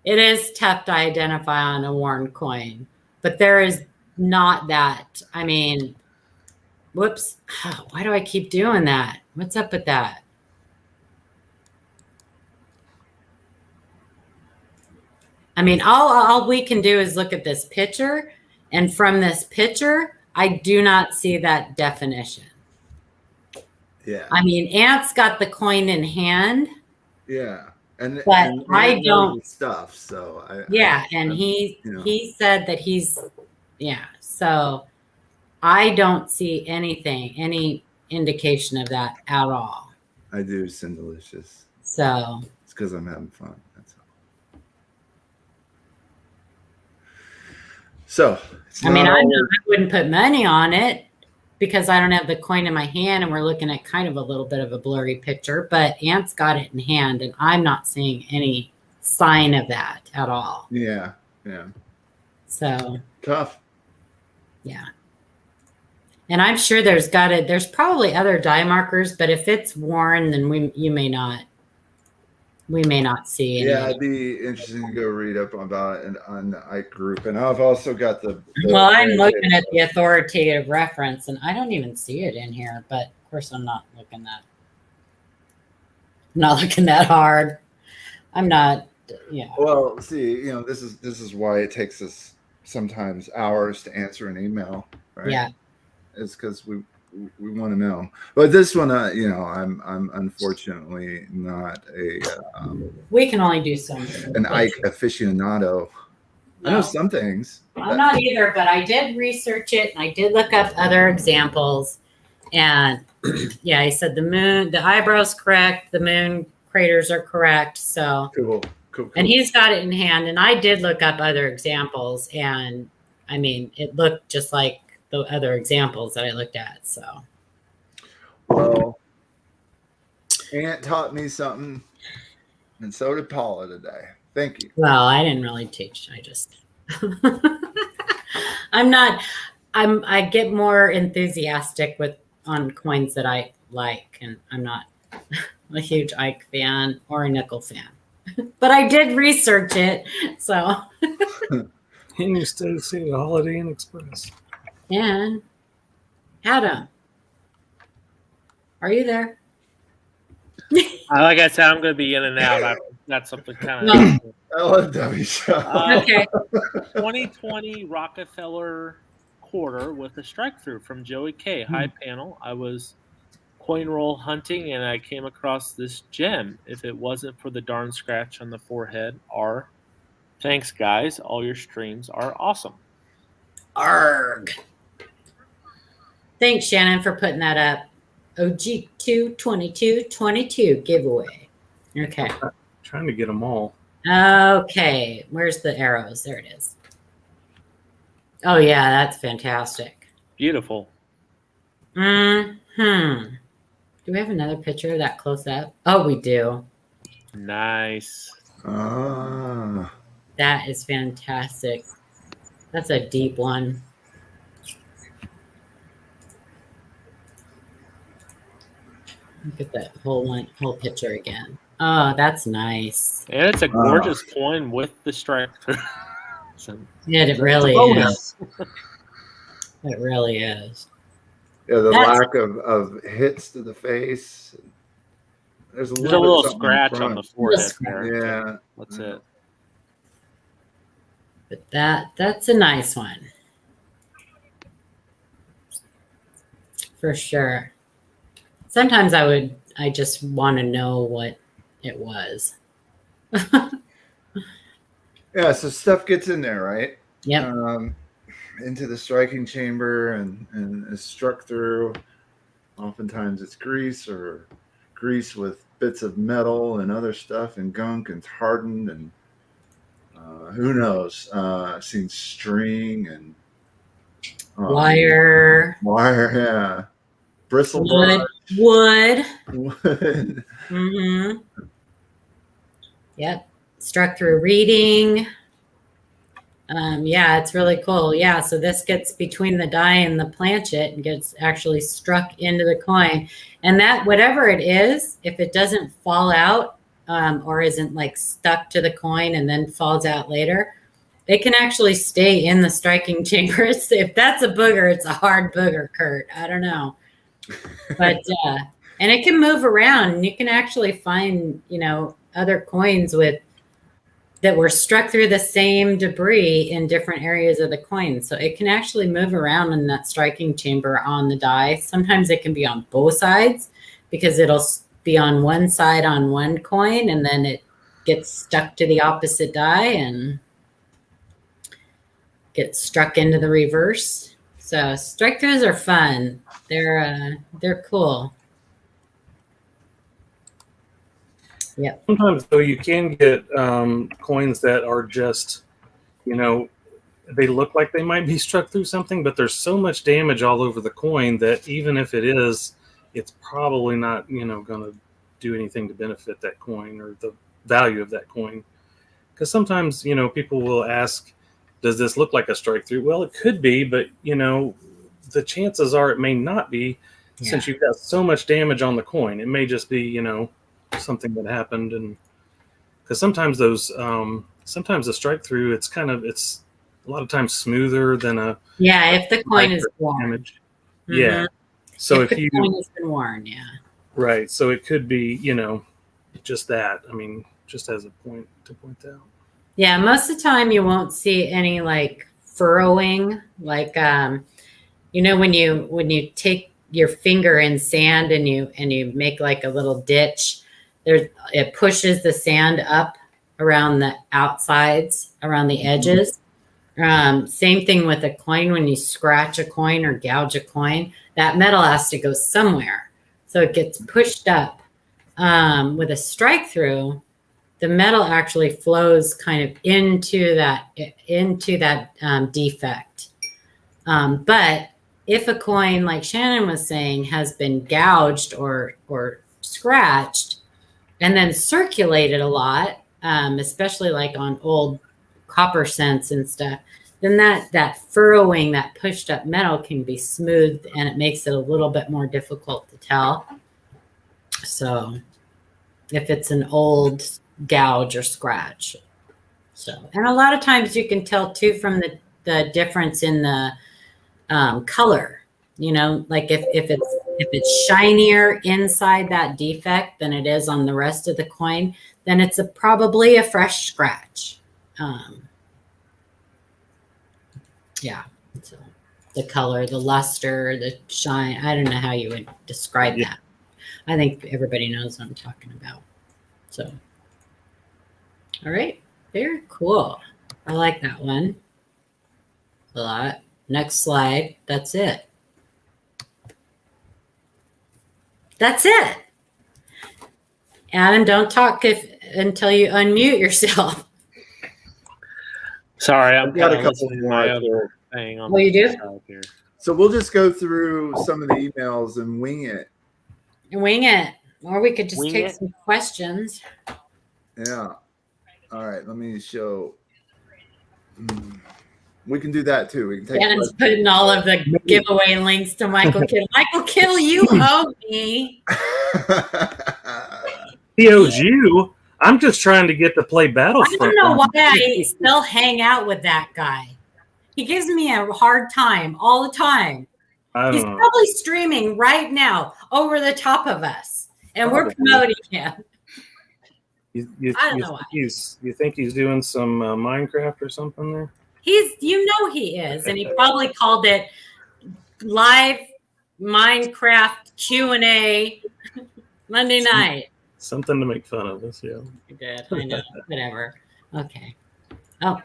It is tough to identify on a worn coin, but there is not that. I mean, whoops. Why do I keep doing that? What's up with that? I mean, all we can do is look at this picture, and from this picture, I do not see that definition. Yeah. I mean, Ant's got the coin in hand. Yeah. And I don't stuff. So he said that so I don't see any indication of that at all. I do, Cindelicious. So it's because I'm having fun. That's all. So I mean, I wouldn't put money on it because I don't have the coin in my hand and we're looking at kind of a little bit of a blurry picture, but Ant's got it in hand and I'm not seeing any sign of that at all. Yeah. Yeah. So tough. Yeah. And I'm sure there's probably other die markers, but if it's worn, then we may not see any. Yeah, it'd be interesting to go read up about it on the Ike group. And I've also got the I'm looking at the authoritative reference and I don't even see it in here, but of course I'm not looking that hard. I'm not, yeah. Well, see, this is why it takes us sometimes hours to answer an email, right? Yeah. It's because we want to know. But this one, I'm unfortunately not we can only do some. An Ike aficionado. No. I know some things. I'm not either, but I did research it and I did look up other examples. And yeah, he said the eyebrow's correct, the moon craters are correct. So cool. And he's got it in hand. And I did look up other examples, and I mean, it looked just like the other examples that I looked at. So, well, Aunt taught me something, and so did Paula today. Thank you. Well, I didn't really teach. I just I get more enthusiastic on coins that I like, and I'm not a huge Ike fan or a nickel fan. But I did research it, so. And you still see the Holiday Inn Express. Yeah. Adam, are you there? Like I said, I'm going to be in and out. I've got something kind of. I love Debbie's show. Okay. 2020 Rockefeller quarter with a strike through from Joey K. High panel. I was coin roll hunting and I came across this gem. If it wasn't for the darn scratch on the forehead, thanks, guys. All your streams are awesome. Arg. Thanks, Shannon, for putting that up. OG2 2222 giveaway. Okay. Trying to get them all. Okay. Where's the arrows? There it is. Oh, yeah, that's fantastic. Beautiful. Do we have another picture of that close up? Oh, we do. Nice. Ah. That is fantastic. That's a deep one. Look at that whole picture again. Oh, that's nice. And it's a gorgeous coin with the strike through. Yeah, it really is. It really is. Yeah, the lack of hits to the face. There's a little scratch on the forehead there. Yeah. That's it. But that's a nice one. For sure. Sometimes I just want to know what it was. Yeah, so stuff gets in there, right? Yep. Into the striking chamber and is struck through. Oftentimes it's grease or grease with bits of metal and other stuff and gunk and hardened and who knows? I've seen string and wire, yeah, bristle wood. Wood. Yep, struck through reading. Yeah, it's really cool. Yeah, so this gets between the die and the planchet and gets actually struck into the coin. And that, whatever it is, if it doesn't fall out or isn't like stuck to the coin and then falls out later, it can actually stay in the striking chamber. If that's a booger, it's a hard booger, Kurt. I don't know. But, and it can move around and you can actually find, other coins that were struck through the same debris in different areas of the coin. So it can actually move around in that striking chamber on the die. Sometimes it can be on both sides because it'll be on one side on one coin and then it gets stuck to the opposite die and gets struck into the reverse. So strike throughs are fun. They're cool. Yep. Sometimes, though, you can get coins that are just, they look like they might be struck through something, but there's so much damage all over the coin that even if it is, it's probably not, going to do anything to benefit that coin or the value of that coin. Because sometimes, people will ask, does this look like a strike through? Well, it could be, but, the chances are it may not be since you've got so much damage on the coin. It may just be, something that happened. And because sometimes sometimes a strike through, it's a lot of times smoother than if the coin is worn. Damage. Mm-hmm. Yeah. So if the coin has been worn, right. So it could be, just that. I mean, just as a point to point out. Yeah, most of the time you won't see any like furrowing, like when you take your finger in sand and you make like a little ditch, it pushes the sand up around the outsides, around the edges. Same thing with a coin. When you scratch a coin or gouge a coin, that metal has to go somewhere. So it gets pushed up. With a strike through, the metal actually flows kind of into that defect. But if a coin, like Shannon was saying, has been gouged or scratched and then circulated a lot, especially like on old copper scents and stuff, then that furrowing, that pushed up metal can be smoothed, and it makes it a little bit more difficult to tell. So if it's an old gouge or scratch. So, and a lot of times you can tell too from the difference in the color, you know, like if it's shinier inside that defect than it is on the rest of the coin, then it's probably a fresh scratch. Yeah. So the color, the luster, the shine, I don't know how you would describe that. I think everybody knows what I'm talking about. So, all right. Very cool. I like that one a lot. Next slide. That's it. That's it. Adam, don't talk until you unmute yourself. Sorry, I've got got a couple more. my other thing on. Oh, you do? Here. So we'll just go through some of the emails and wing it. Wing it. Or we could just Wing take it. some questions. Yeah. All right. Let me show. We can do that too. We can take. Shannon's putting all of the giveaway links to Michael Kittle. Michael Kittle, you owe me. He owes you. I'm just trying to get to play I Battlefront. don't know why I still hang out with that guy. He gives me a hard time all the time. I He's don't know. probably streaming right now over the top of us, and we're promoting him. I don't know why. You think he's doing some Minecraft or something there? You know he is, and he probably called it live Minecraft Q&A Monday night. Something to make fun of us, yeah. He did. I know. Whatever. Okay. Oh,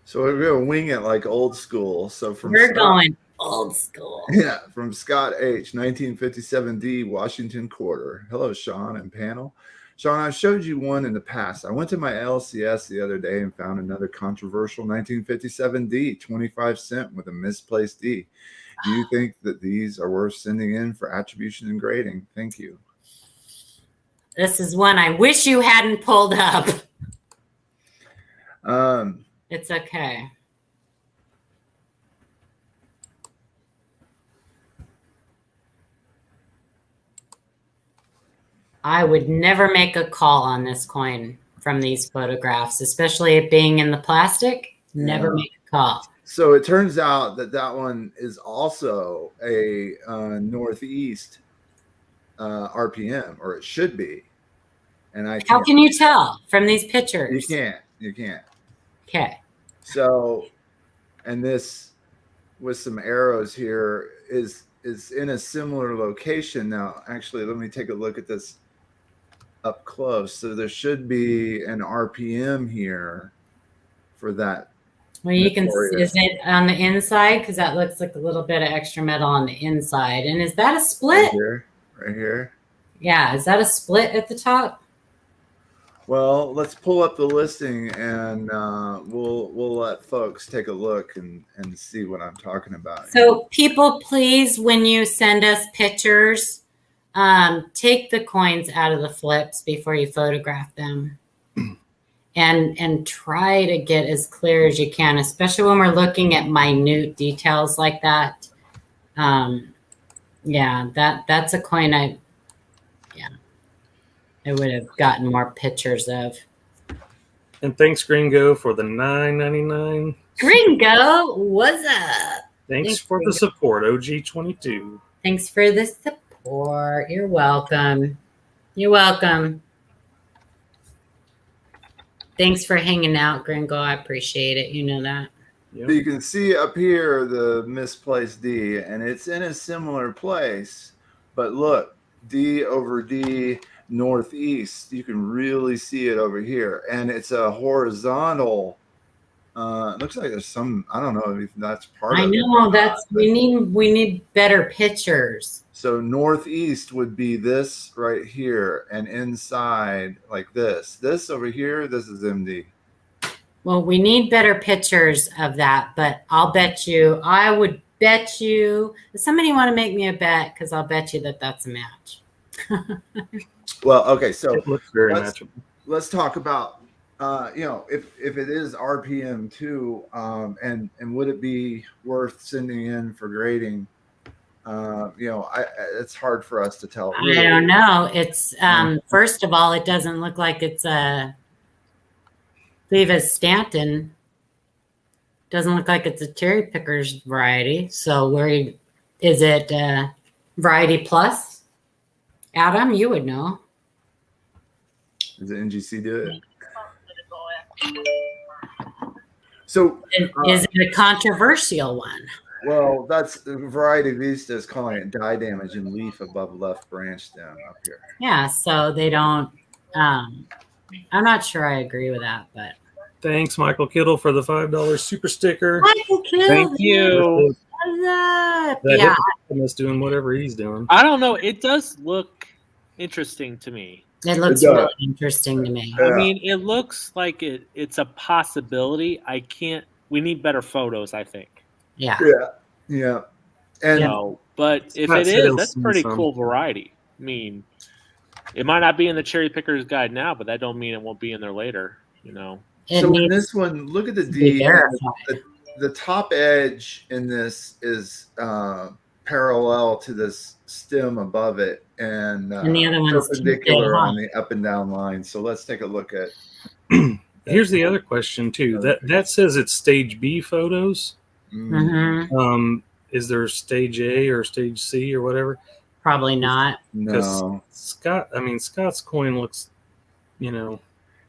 So we're going to wing it like old school. So from we're going old school. Yeah, from Scott H, 1957D, Washington Quarter. Hello, Sean and panel. Sean, I showed you one in the past. I went to my LCS the other day and found another controversial 1957D, 25 cent with a misplaced D. Do you think that these are worth sending in for attribution and grading? Thank you. This is one I wish you hadn't pulled up. It's okay. I would never make a call on this coin from these photographs, especially it being in the plastic. Never make a call. So it turns out that that one is also a Northeast RPM, or it should be. And How can you tell from these pictures? You can't. Okay. So, and this with some arrows here is in a similar location. Now, actually, let me take a look at this up close. So there should be an RPM here for that. Well, you can see, is it on the inside? Because that looks like a little bit of extra metal on the inside. And is that a split? Right here. Yeah. Is that a split at the top? Well, let's pull up the listing and we'll let folks take a look and see what I'm talking about. So people, please, when you send us pictures, take the coins out of the flips before you photograph them. And try to get as clear as you can, especially when we're looking at minute details like that. Yeah, that's a coin I would have gotten more pictures of. And thanks, Gringo, for the $9.99. Gringo, what's up? Thanks for the support, OG22. Thanks for the support. You're welcome. You're welcome. Thanks for hanging out, Gringo. I appreciate it. You know that. So you can see up here the misplaced D, and it's in a similar place. But look, D over D northeast. You can really see it over here, and it's a horizontal. It looks like there's some. I don't know if that's part of it. I know that's we need better pictures. So northeast would be this right here, and inside like this. This over here, this is MD. Well, we need better pictures of that, but I would bet you, does somebody want to make me a bet? Because I'll bet you that that's a match. Well, okay, so It looks very let's matchable. let's talk about if it is RPM too, and would it be worth sending in for grading? It's hard for us to tell. It I really don't is. know. It's first of all, it doesn't look like it's a Viva's Stanton. Doesn't look like it's a cherry pickers variety. So where is it? Variety plus? Adam, you would know. Does the NGC do it? So Is it a controversial one? well, that's Variety Vista is calling it dye damage in leaf above left branch stem up here. Yeah, so they don't. I'm not sure I agree with that, but Thanks, Michael Kittle, for the $5 super sticker. Michael Kittle, Thank you. That yeah, is doing whatever he's doing. I don't know. It does look interesting to me. it looks It does. really interesting to me. Yeah. I mean, it looks like it's a possibility. We need better photos, I think. Yeah. Yeah. And So, but if Scott it said is, he'll that's send pretty some. cool variety. I mean, it might not be in the cherry pickers guide now, but that don't mean it won't be in there later. It so in needs this one, look at the to be D. verified. The top edge in this is parallel to this stem above it, and the other one's perpendicular TK, huh? on the up and down line. So let's take a look at. Here's the other question too. That says it's stage B photos. Mm-hmm. Is there stage A or stage C or whatever? Probably not. No, Scott's coin looks,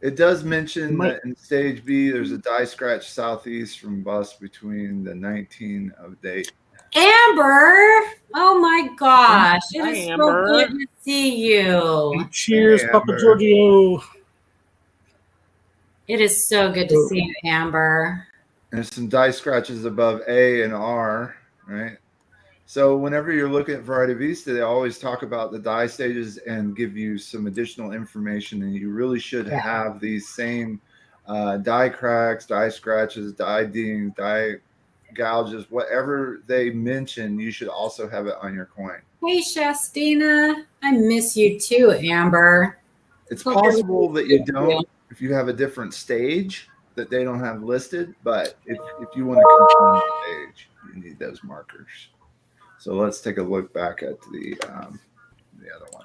it does mention that in stage B, there's a die scratch southeast from bust between the 19 of date. Amber, oh my gosh, it Hi, is Amber. so good to see you. Cheers, Hey, Papa Amber. Giorgio. It is so good to see you, Amber. There's some die scratches above A and R, right? So whenever you're looking at Variety Vista, they always talk about the die stages and give you some additional information. And you really should have these same die cracks, die scratches, die dings, die gouges, whatever they mention, you should also have it on your coin. Hey, Shastina, I miss you too, Amber. It's possible that you don't if you have a different stage that they don't have listed, but if you want to confirm the stage, you need those markers. So let's take a look back at the other one.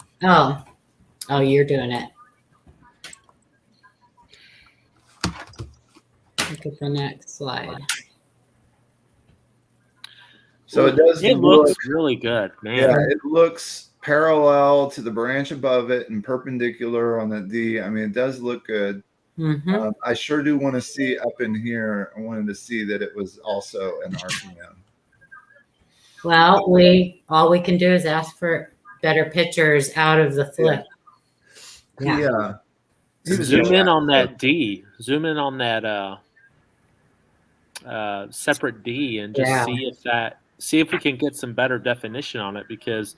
Oh, you're doing it. Look at the next slide. So it does. It looks really good, man. Yeah, it looks parallel to the branch above it and perpendicular on the D. I mean, it does look good. Mm-hmm. I sure do want to see up in here. I wanted to see that it was also an RPM. Well, all we can do is ask for better pictures out of the flip. Yeah. Zoom in on that D. Zoom in on that separate D and just see if we can get some better definition on it, because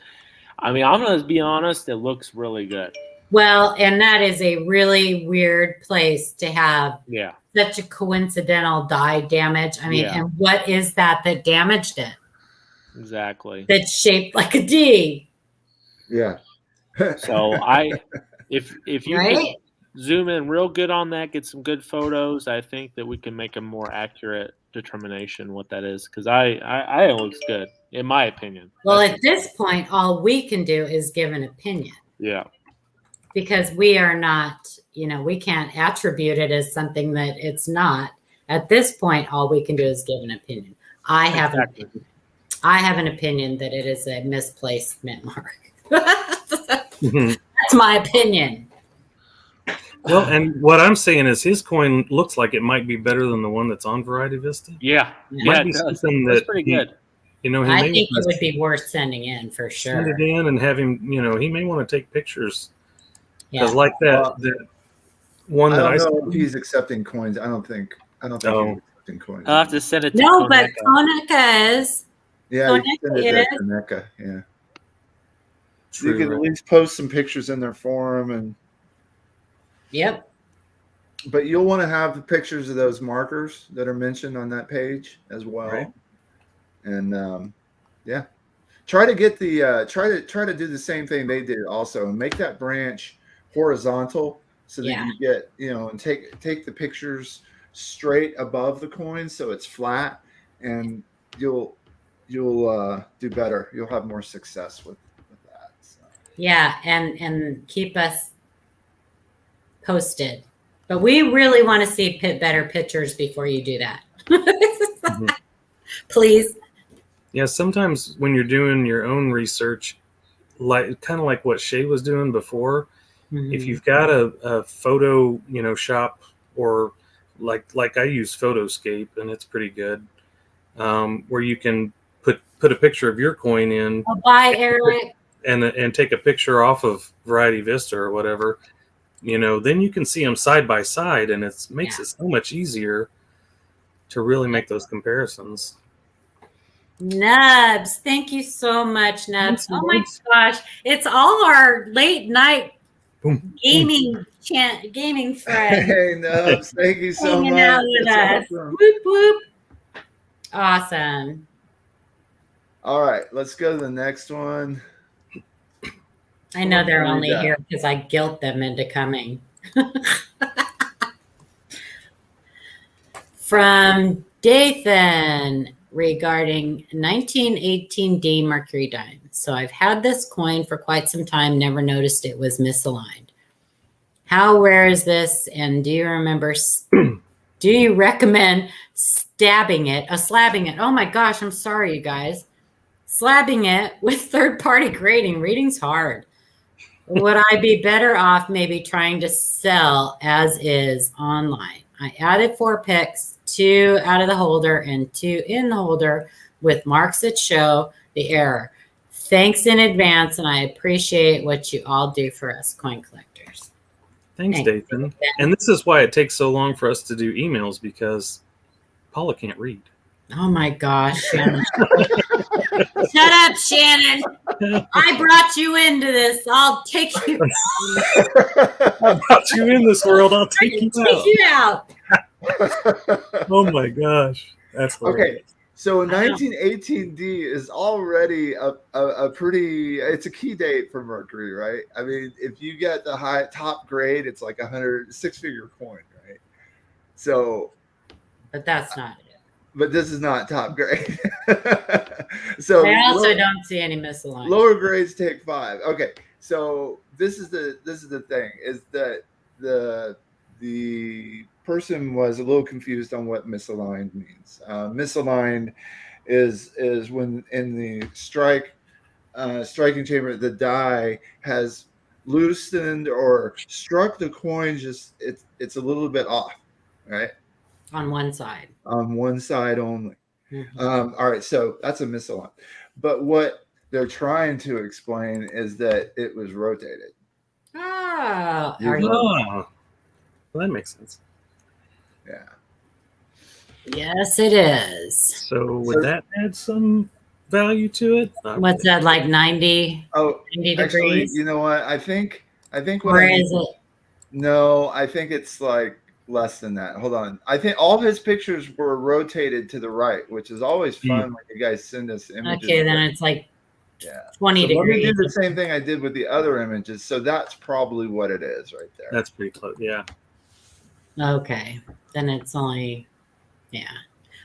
I'm going to be honest, it looks really good. Well, and that is a really weird place to have such a coincidental die damage. I mean, and what is that damaged it? Exactly. That's shaped like a D. Yeah. So if you could zoom in real good on that, get some good photos, I think that we can make a more accurate determination what that is, because I it looks good in my opinion. Well, at this point, all we can do is give an opinion. Yeah. Because we are not, we can't attribute it as something that it's not. At this point, all we can do is give an opinion. I have an opinion that it is a misplaced mint mark. That's my opinion. Well, and what I'm saying is his coin looks like it might be better than the one that's on Variety Vista. Yeah. Might be something that's pretty good. I think it would be worth sending in for sure. Send it in and have him, he may want to take pictures. Because like that one that I don't know if he's accepting coins. I don't think he's accepting coins. I'll have to send it to No, but Koneka is. Yeah, you send it to Koneka, yeah. So you can at least post some pictures in there for him. And yep. But you'll want to have the pictures of those markers that are mentioned on that page as well. Right. And try to get the try to do the same thing they did also, and make that branch horizontal so that Yeah. you get, and take the pictures straight above the coin so it's flat, and you'll do better. You'll have more success with that. So. Yeah, and keep us posted. But we really want to see better pictures before you do that. Mm-hmm. Please. Yeah, sometimes when you're doing your own research, kind of like what Shay was doing before, if you've got a photo, shop, or like I use Photoscape, and it's pretty good, where you can put a picture of your coin in. Oh, bye, Eric. And take a picture off of Variety Vista or whatever, then you can see them side by side, and it makes it so much easier to really make those comparisons. Nubs, thank you so much, Nubs. Thank you, Oh my Nubs. gosh, it's all our late night Boom. gaming friends. Hey, Nubs, thank you so hanging much. out with That's us. awesome. Whoop whoop. Awesome. All right, let's go to the next one. I know they're only here because I guilt them into coming. From Dathan regarding 1918D Mercury dime. So I've had this coin for quite some time, never noticed it was misaligned. How rare is this? And do you recommend slabbing it? Oh my gosh, I'm sorry, you guys. Slabbing it with third-party grading. Reading's hard. Would I be better off maybe trying to sell as is online? I added 4 pics, 2 out of the holder and 2 in the holder with marks that show the error. Thanks in advance, and I appreciate what you all do for us coin collectors. Thanks, Dathan. And this is why it takes so long for us to do emails, because Paula can't read. Oh my gosh, Shannon. Shut up, Shannon. I brought you into this. I'll take you. I brought you in this world. I'll take you out. Oh my gosh. That's hilarious. Okay. So 1918D is already a pretty, it's a key date for Mercury, right? I mean, if you get the top grade, it's like 6-figure coin, right? So. But that's not it. But this is not top grade. So I also don't see any misalignment. Lower grades take 5. Okay. So this is the thing, is that the person was a little confused on what misaligned means. Misaligned is when in the striking chamber the die has loosened or struck the coin, just it's a little bit off, right? On one side. On one side only. Mm-hmm. All right, so that's a misalign. But what they're trying to explain is that it was rotated. Oh, well, that makes sense. Yeah. Yes, it is. So would that add some value to it? What's that, like 90? Oh, 90 actually, degrees? you know what? I think what Where is it? No, I think it's like less than that. Hold on. I think all of his pictures were rotated to the right, which is always fun when you guys send us images. Okay, then it's like 20 degrees. Let me do the same thing I did with the other images. So that's probably what it is right there. That's pretty close. Yeah. Okay. Then it's only,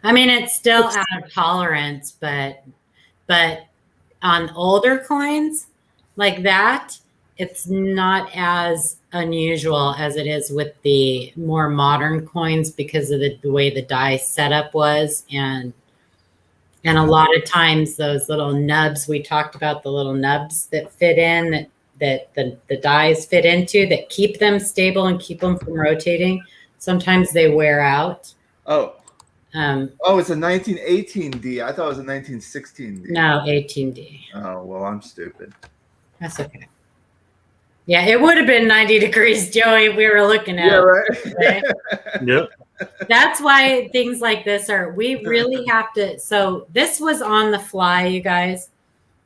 I mean, it's still out of tolerance, but on older coins like that, it's not as unusual as it is with the more modern coins because of the way the die setup was. And a lot of times those little nubs, we talked about the little nubs that fit in, that the dies fit into, that keep them stable and keep them from rotating. Sometimes they wear out. Oh, it's a 1918D. I thought it was a 1916D. No, 18D. Oh, well, I'm stupid. That's okay. Yeah, it would have been 90 degrees, Joey, if we were looking at it. Yeah, right. Right? Yep. That's why things like this we really have to. So this was on the fly, you guys.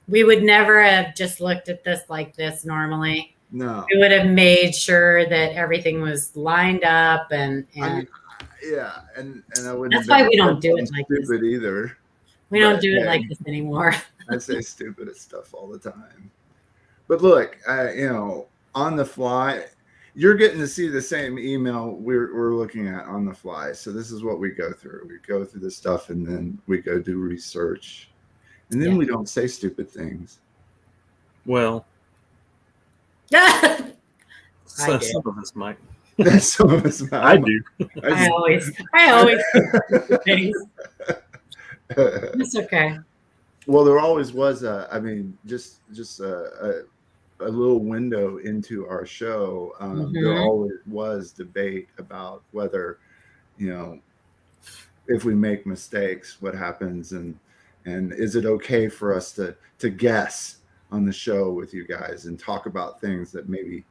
We would never have just looked at this like this normally. No. We would have made sure that everything was lined up and I mean, yeah, and I wouldn't. That's why we don't do it like this. Stupid either. We don't do it like this anymore. I say stupid stuff all the time. But look, on the fly. You're getting to see the same email we're looking at on the fly. So this is what we go through. We go through the stuff, and then we go do research, and then we don't say stupid things. Well, I some do. of us might. Some of us, I do. I always do things. It's okay. Well, there always was just a little window into our show. There always was debate about whether, if we make mistakes, what happens, and is it okay for us to guess on the show with you guys and talk about things that maybe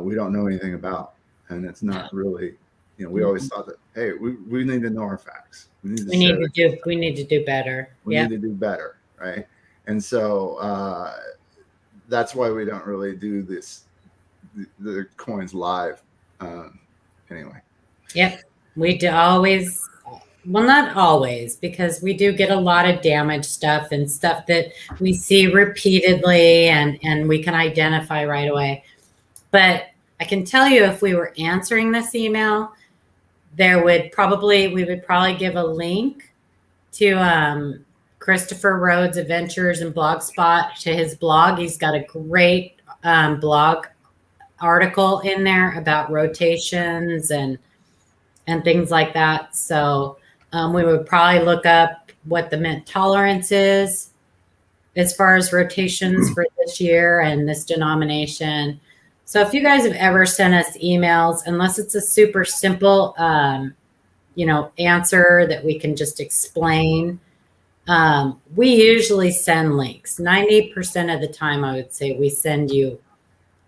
we don't know anything about, and it's not really, we always thought that, hey, we need to know our facts. We need to do better. We need to do better, right? And so that's why we don't really do the coins live. Anyway. Yep. We do always, well, not always, because we do get a lot of damaged stuff and stuff that we see repeatedly and we can identify right away. But I can tell you, if we were answering this email, we would probably give a link to Christopher Rhodes Adventures and Blogspot, to his blog. He's got a great blog article in there about rotations and things like that. So we would probably look up what the mint tolerance is as far as rotations for this year and this denomination. So if you guys have ever sent us emails, unless it's a super simple, answer that we can just explain, we usually send links. 90% of the time, I would say we send you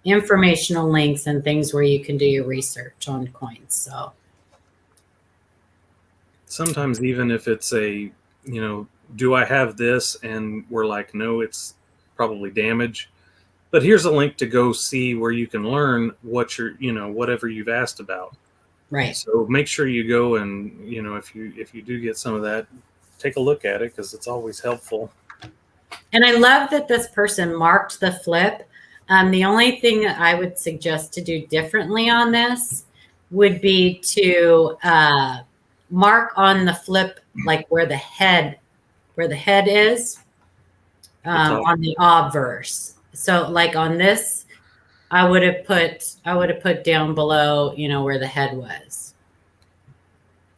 informational links and things where you can do your research on coins. So sometimes even if it's a, do I have this? And we're like, no, it's probably damage. But here's a link to go see where you can learn what whatever you've asked about. Right. So make sure you go and, if you do get some of that, take a look at it, because it's always helpful. And I love that this person marked the flip. The only thing that I would suggest to do differently on this would be to mark on the flip, like where the head is on the obverse. So like on this, I would have put down below, where the head was.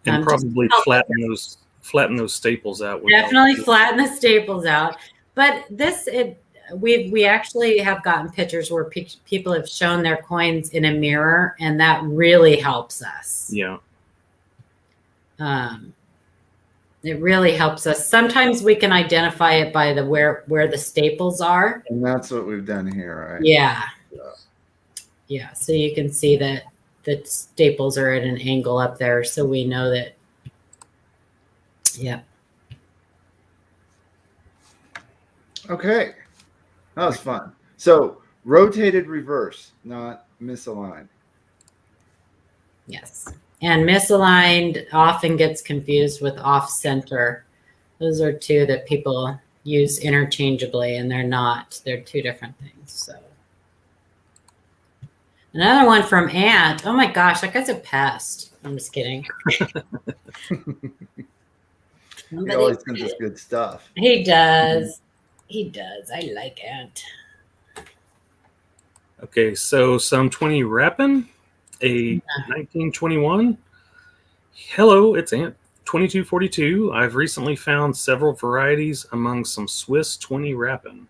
And probably flatten those staples out. Definitely flatten the staples out. But we actually have gotten pictures where people have shown their coins in a mirror, and that really helps us. Yeah. It really helps us. Sometimes we can identify it by where the staples are. And that's what we've done here, right? Yeah. Yeah. So you can see that the staples are at an angle up there. So we know that. Yeah. Okay. That was fun. So rotated reverse, not misaligned. Yes. And misaligned often gets confused with off center. Those are two that people use interchangeably, and they're not. They're two different things. So another one from Ant. Oh my gosh, that guy's a pest. I'm just kidding. He always sends us good stuff. He does. He does. I like Ant. Okay, so some 20 Rappin', a 1921. Hello, it's Ant 2242. I've recently found several varieties among some Swiss 20 Rappin'.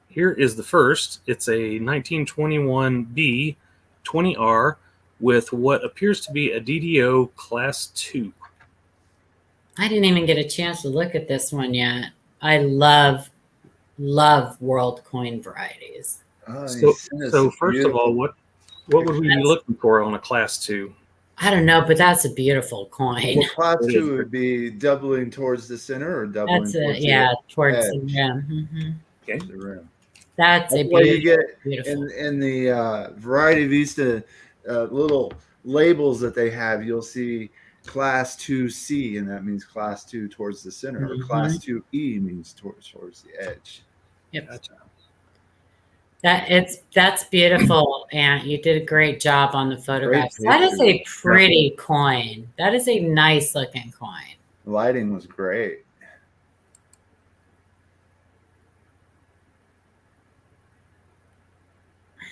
Here is the first. It's a 1921B 20R with what appears to be a DDO Class 2. I didn't even get a chance to look at this one yet. I love world coin varieties. So first of all, what would we be looking for on a Class 2? I don't know, but that's a beautiful coin. Well, Class 2 would be doubling towards the center or doubling towards the rim. Mm-hmm. Okay. The rim. That's a what you get beautiful. In the Variety Vista little labels that they have. You'll see Class 2C, and that means Class 2 towards the center, or Class 2E means towards the edge. Yep. Gotcha. That's beautiful, Aunt. You did a great job on the photographs. That is a pictures. pretty coin. That is a nice looking coin. The lighting was great.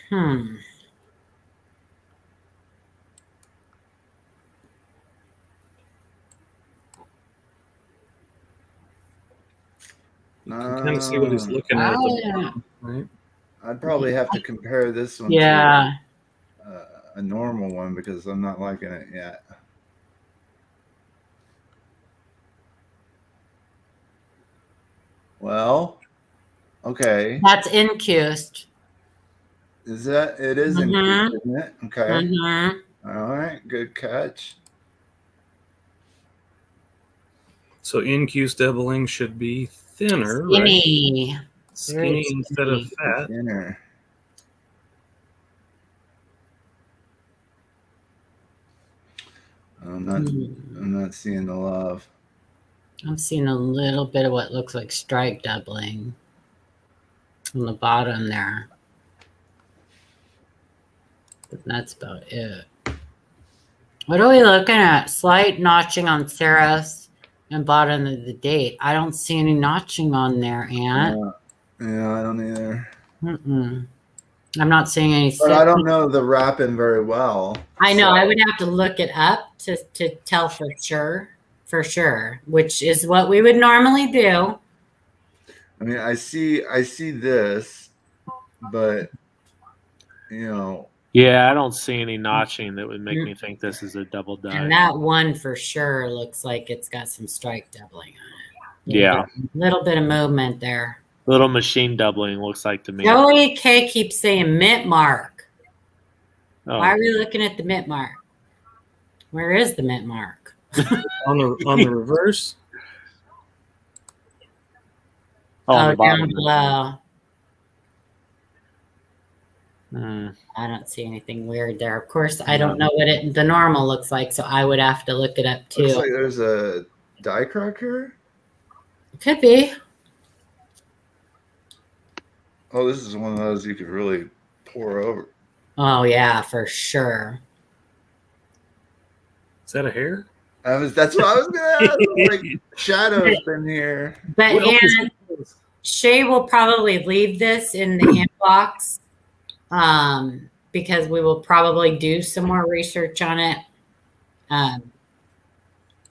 Hmm. You can kind of see what he's looking at the bottom, right? I'd probably have to compare this one Yeah. to a normal one because I'm not liking it yet. Well, okay. That's incused. Is that it is Mhm. increased, isn't it? Okay. Mhm. All right. Good catch. So incuse doubling should be thinner, right? Skinny. Skinny instead of skinny. fat. Thinner. I'm not seeing the love. I'm seeing a little bit of what looks like stripe doubling on the bottom there. But that's about it. What are we looking at? Slight notching on Sarah's and bottom of the date. I don't see any notching on there, Aunt. Yeah, I don't either. I'm not seeing any. But I don't know the wrapping very well. I know. So I would have to look it up to tell for sure, which is what we would normally do. I mean, I see this, but you know. Yeah, I don't see any notching that would make me think this is a double die. And that one for sure looks like it's got some strike doubling on it. Yeah. A little bit of movement there. Little machine doubling looks like to me. Joey K keeps saying mint mark. Oh. Why are we looking at the mint mark? Where is the mint mark? on the reverse? Oh, down below. I don't see anything weird there. Of course, I don't know what the normal looks like, so I would have to look it up too. Looks like there's a die crack here. Could be. Oh, this is one of those you could really pour over. Oh yeah, for sure. Is that a hair? That's what I was gonna ask. Like shadows in here. But and Shay will probably leave this in the inbox. Because we will probably do some more research on it.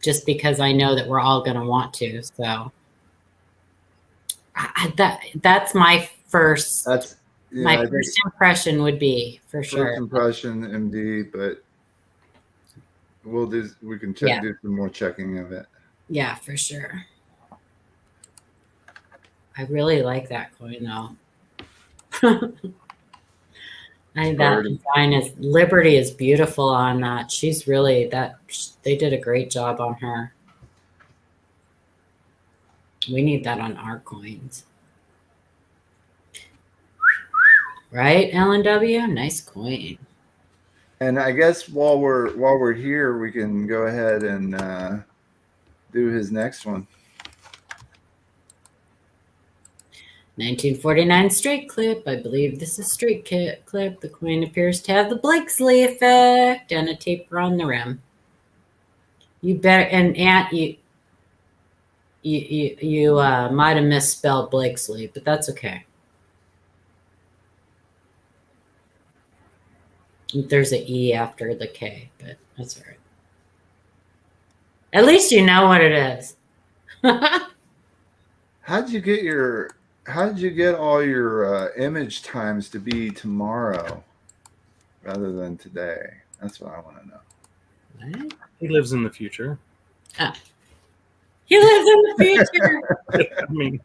Just because I know that we're all going to want to. So that's my first. My first impression would be for sure. First impression, MD, but we can check, do some more checking of it. Yeah, for sure. I really like that coin though. That design is Liberty is beautiful on that. She's really they did a great job on her. We need that on our coins. Right, L&W? Nice coin. And I guess while we're here, we can go ahead and do his next one. 1949 straight clip. I believe this is straight clip. The coin appears to have the Blakesley effect and a taper on the rim. You better, and Aunt, you might have misspelled Blakesley, but that's okay. There's an E after the K, but that's all right. At least you know what it is. How'd you get all your image times to be tomorrow rather than today? That's what I want to know. What? He lives in the future. He lives in the future. I mean,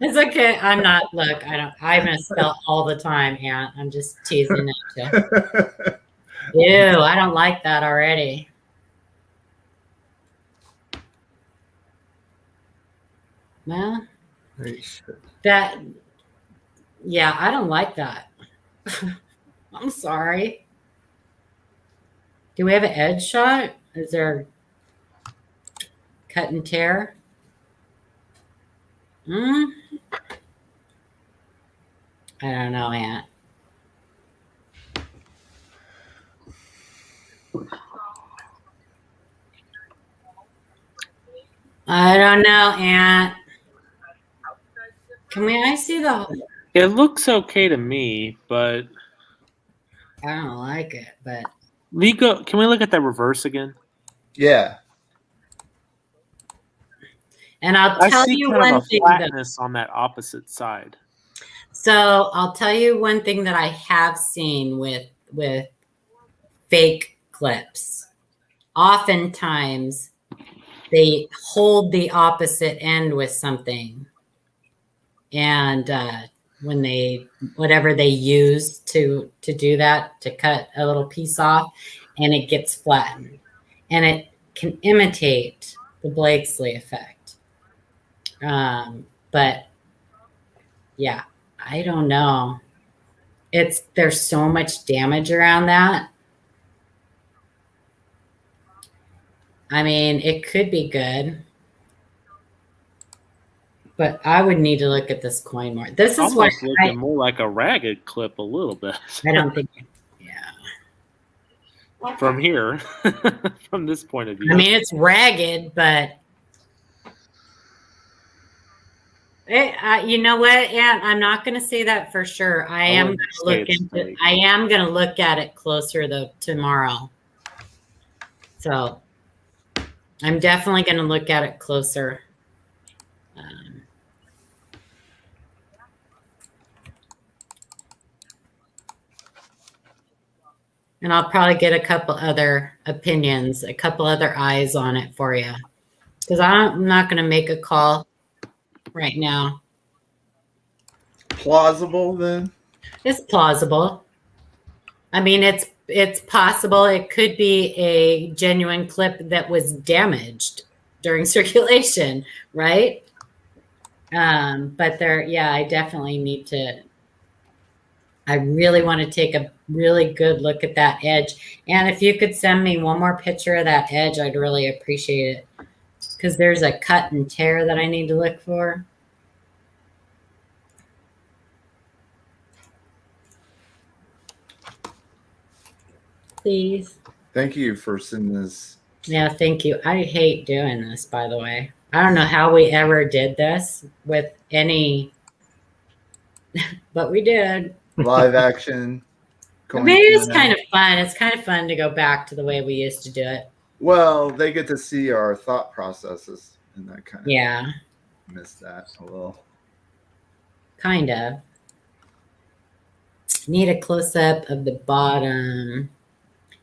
it's okay. I'm not. Look, I misspell all the time, Aunt. I'm just teasing at you. Ew, I don't like that already. Well, yeah, I don't like that. I'm sorry. Do we have an edge shot? Is there cut and tear? I don't know, Aunt. I don't know, Aunt. I see the... It looks okay to me, but I don't like it, but... Can we look at that reverse again? Yeah. And I'll I tell see you kind one of a thing. flatness on that opposite side. So I'll tell you one thing that I have seen with fake clips. Oftentimes, they hold the opposite end with something, and when whatever they use to do that, to cut a little piece off, and it gets flattened, and it can imitate the Blakesley effect. But yeah, I don't know. There's so much damage around that. I mean, it could be good, but I would need to look at this coin more. This is what looking more like a ragged clip a little bit. I don't think. Yeah. From here, from this point of view. I mean, it's ragged, but you know what, Aunt? I'm not going to say that for sure. I am going to look at it closer though tomorrow. So I'm definitely going to look at it closer. And I'll probably get a couple other opinions, a couple other eyes on it for you. Because I'm not going to make a call right now. Plausible then? It's plausible. I mean, it's possible. It could be a genuine clip that was damaged during circulation, right? But I definitely need to. I really want to take a really good look at that edge. And if you could send me one more picture of that edge, I'd really appreciate it. Because there's a cut and tear that I need to look for. Please. Thank you for sending this. Yeah, thank you. I hate doing this, by the way. I don't know how we ever did this with any, but we did. Live action. Maybe it's kind of fun. It's kind of fun to go back to the way we used to do it. Well, they get to see our thought processes, and that kind of miss that a little. Kind of. Need a close-up of the bottom.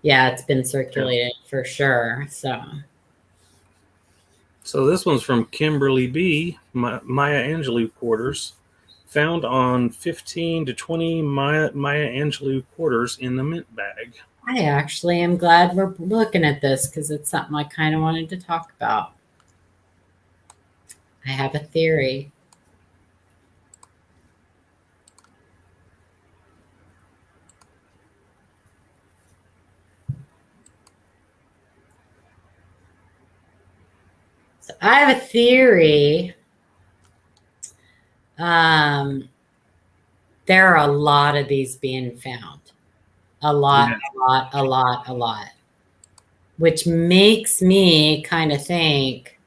Yeah, it's been circulated for sure. So this one's from Kimberly B. Maya Angelou quarters, found on 15 to 20 Maya Angelou quarters in the mint bag. I actually am glad we're looking at this because it's something I kind of wanted to talk about. I have a theory. So I have a theory. There are a lot of these being found. A lot. Which makes me kind of think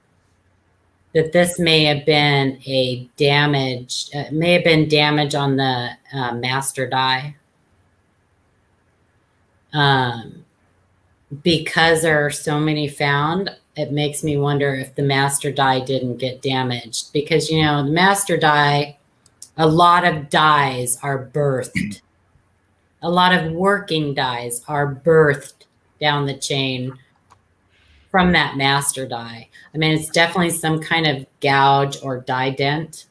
that this may have been damage on the master die. Because there are so many found, it makes me wonder if the master die didn't get damaged. Because, the master die, a lot of dies are birthed. A lot of working dies are birthed down the chain from that master die. I mean, it's definitely some kind of gouge or die dent.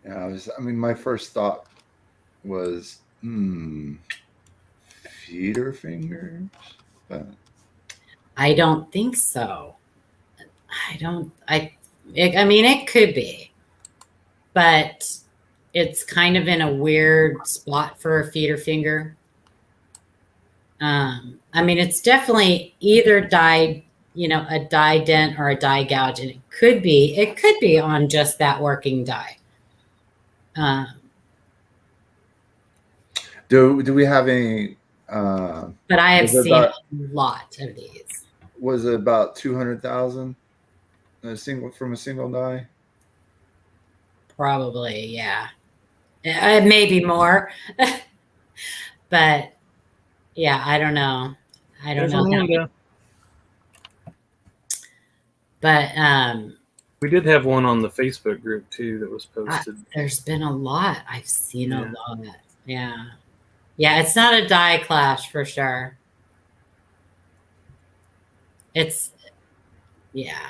Yeah, my first thought was, feeder fingers? But I don't think so. It could be, but it's kind of in a weird spot for a feeder finger. It's definitely either a die dent or a die gouge, and it could be on just that working die. Do we have any? But I have seen a lot of these. Was it about 200,000 from a single die? Probably, yeah. Maybe more. But yeah, I don't know. I don't know. But we did have one on the Facebook group too that was posted. There's been a lot. I've seen a lot. Yeah. Yeah, it's not a die clash for sure. It's, yeah.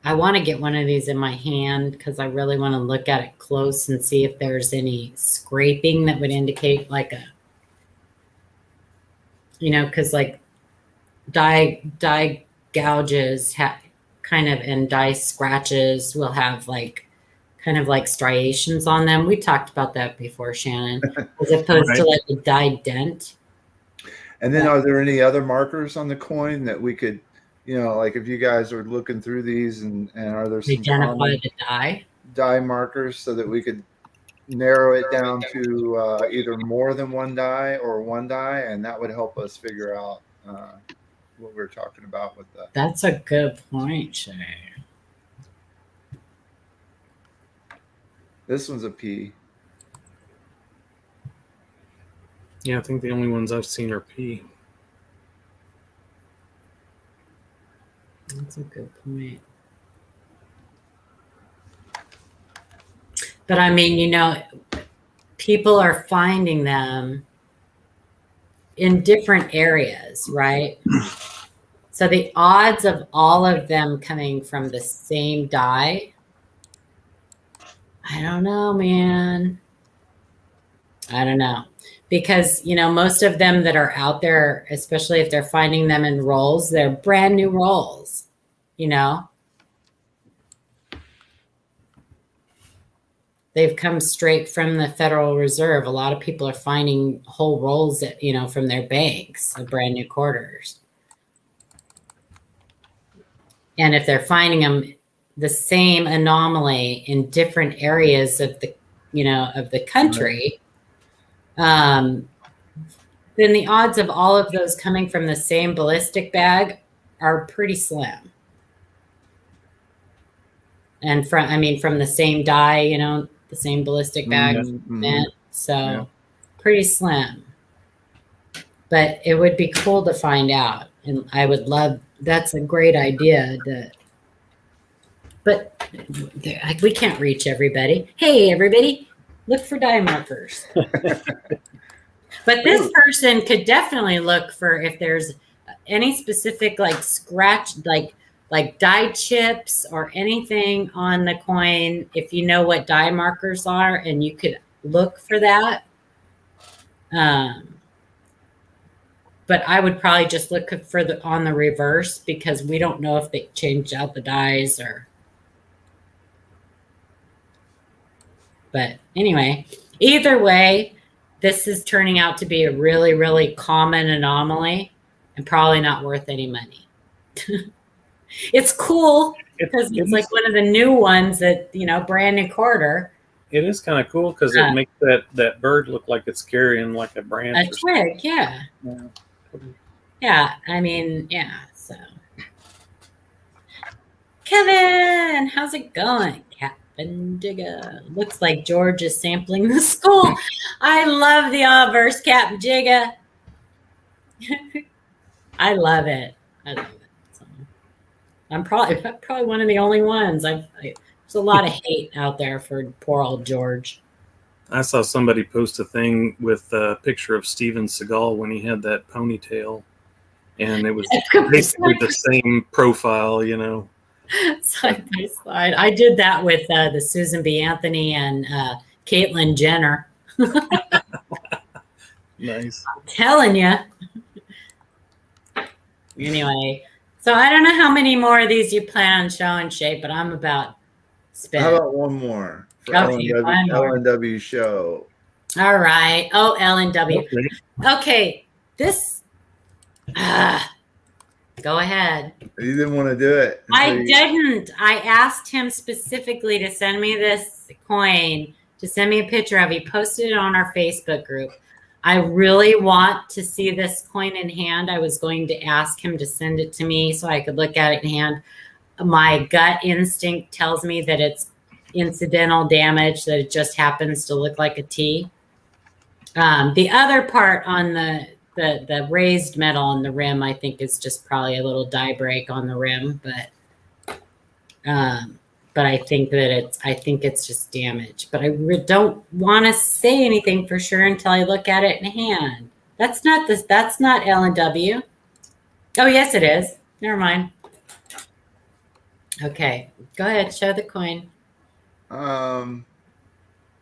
I want to get one of these in my hand because I really want to look at it close and see if there's any scraping that would indicate like a, you know, because like die gouges have kind of, and die scratches will have like kind of like striations on them. We talked about that before, Shannon, as opposed to like a die dent. And then are there any other markers on the coin that we could, you know, like if you guys are looking through these and are there some identify the die markers so that we could narrow it down to either more than one die or one die, and that would help us figure out what we're talking about with that. That's a good point, Shay. This one's a P. Yeah, I think the only ones I've seen are P. That's a good point. But I mean, you know, people are finding them in different areas, right? So the odds of all of them coming from the same die, I don't know, man. I don't know. Because, you know, most of them that are out there, especially if they're finding them in rolls, they're brand new rolls, you know? They've come straight from the Federal Reserve. A lot of people are finding whole rolls that, you know, from their banks of brand new quarters. And if they're finding them the same anomaly in different areas of the, you know, of the country, then the odds of all of those coming from the same ballistic bag are pretty slim. And from, I mean, from the same die, you know, the same ballistic bag. So pretty slim. But it would be cool to find out. And I would love, that's a great idea. But we can't reach everybody. Hey, everybody, look for die markers. But this person could definitely look for if there's any specific like scratch, like die chips or anything on the coin. If you know what die markers are, and you could look for that. But I would probably just look for on the reverse, because we don't know if they changed out the dies or. But anyway, either way, this is turning out to be a really, really common anomaly and probably not worth any money. It's cool because it's like one of the new ones that, you know, brand new quarter. It is kind of cool because it makes that bird look like it's carrying like a branch. A twig, yeah. Yeah, I mean, yeah, so. Kevin, how's it going? Captain Jigga. Looks like George is sampling the skull. I love the obverse, Captain Jigga. I love it. I love it. So, I'm probably one of the only ones. There's a lot of hate out there for poor old George. I saw somebody post a thing with a picture of Steven Seagal when he had that ponytail, and it was basically the same profile, you know. Side by side. I did that with the Susan B. Anthony and Caitlyn Jenner. Nice. I'm telling you. Anyway, so I don't know how many more of these you plan on showing, Shay, but I'm about spent. How about one more for LNW show? All right. Oh, LNW. Okay. This. Go ahead. You didn't want to do it. I didn't. I asked him specifically to send me this this coin to send me a picture of. He posted it on our Facebook group. I really want to see this coin in hand. I was going to ask him to send it to me so I could look at it in hand. My gut instinct tells me that it's incidental damage, that it just happens to look like a T. The other part on the raised metal on the rim, I think is just probably a little die break on the rim, but I think that it's just damage. But I don't want to say anything for sure until I look at it in hand. That's not L&W. Oh, yes, it is. Never mind. Okay, go ahead. Show the coin.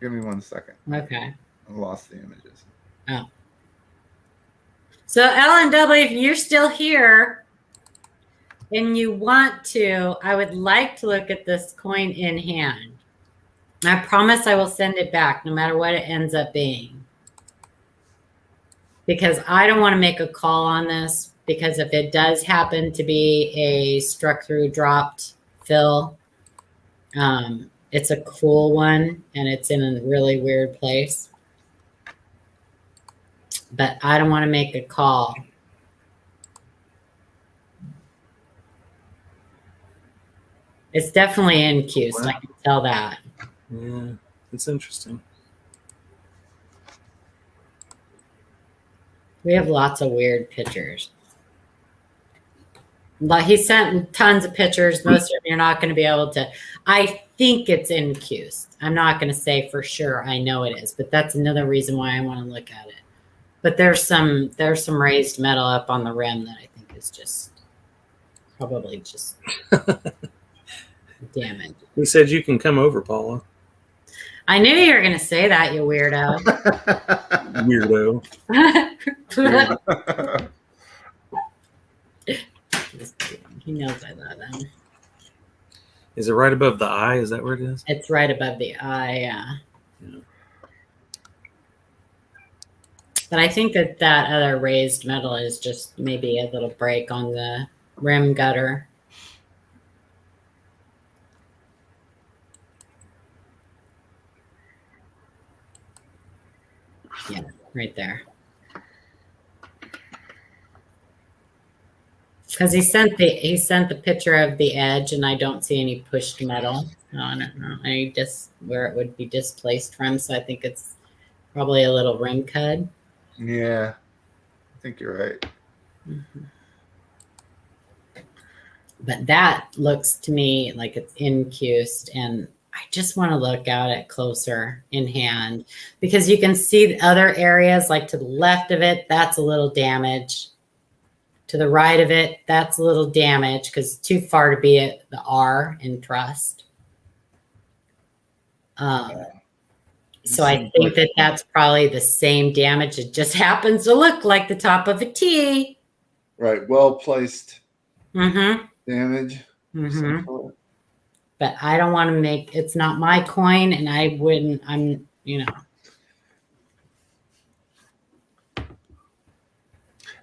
Give me 1 second. Okay. I lost the images. Oh. So L&W, if you're still here and you want to, I would like to look at this coin in hand. I promise I will send it back no matter what it ends up being. Because I don't want to make a call on this, because if it does happen to be a struck through dropped fill, it's a cool one and it's in a really weird place. But I don't want to make a call. It's definitely incused. I can tell that. Yeah, it's interesting. We have lots of weird pictures. But he sent tons of pictures. Most of them you're not going to be able to. I think it's incused. I'm not going to say for sure. I know it is, but that's another reason why I want to look at it. But there's some raised metal up on the rim that I think is just probably just damage. He said you can come over, Paula. I knew you were going to say that, you weirdo. Weirdo. He knows I love him. Is it right above the eye? Is that where it is? It's right above the eye, yeah. But I think that other raised metal is just maybe a little break on the rim gutter. Yeah, right there. Because he sent the picture of the edge, and I don't see any pushed metal on it. I just where it would be displaced from. So I think it's probably a little rim cud. Yeah, I think you're right. Mm-hmm. But that looks to me like it's incused, and I just want to look at it closer in hand, because you can see the other areas, like to the left of it, that's a little damage. To the right of it, that's a little damage because it's too far to be at the R in trust. So I think that that's probably the same damage. It just happens to look like the top of a T. Right. Well placed Mm-hmm. damage. Mm-hmm. But I don't want to make, it's not my coin, and I wouldn't,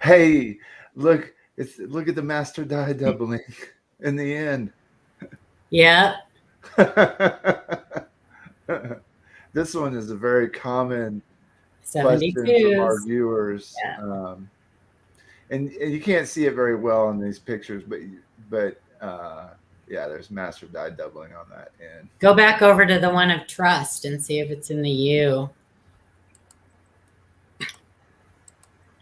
Hey, look at the master die doubling in the end. Yeah. This one is a very common 72s. question from our viewers. Yeah. And you can't see it very well in these pictures, but yeah, there's master die doubling on that end. Go back over to the one of trust and see if it's in the U.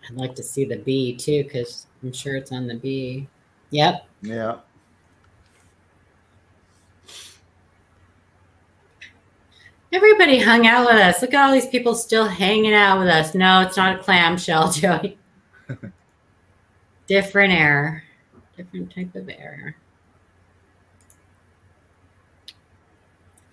I'd like to see the B too, because I'm sure it's on the B. Yep. Yeah. Everybody hung out with us. Look at all these people still hanging out with us. No, it's not a clamshell, Joey. Different error. Different type of error.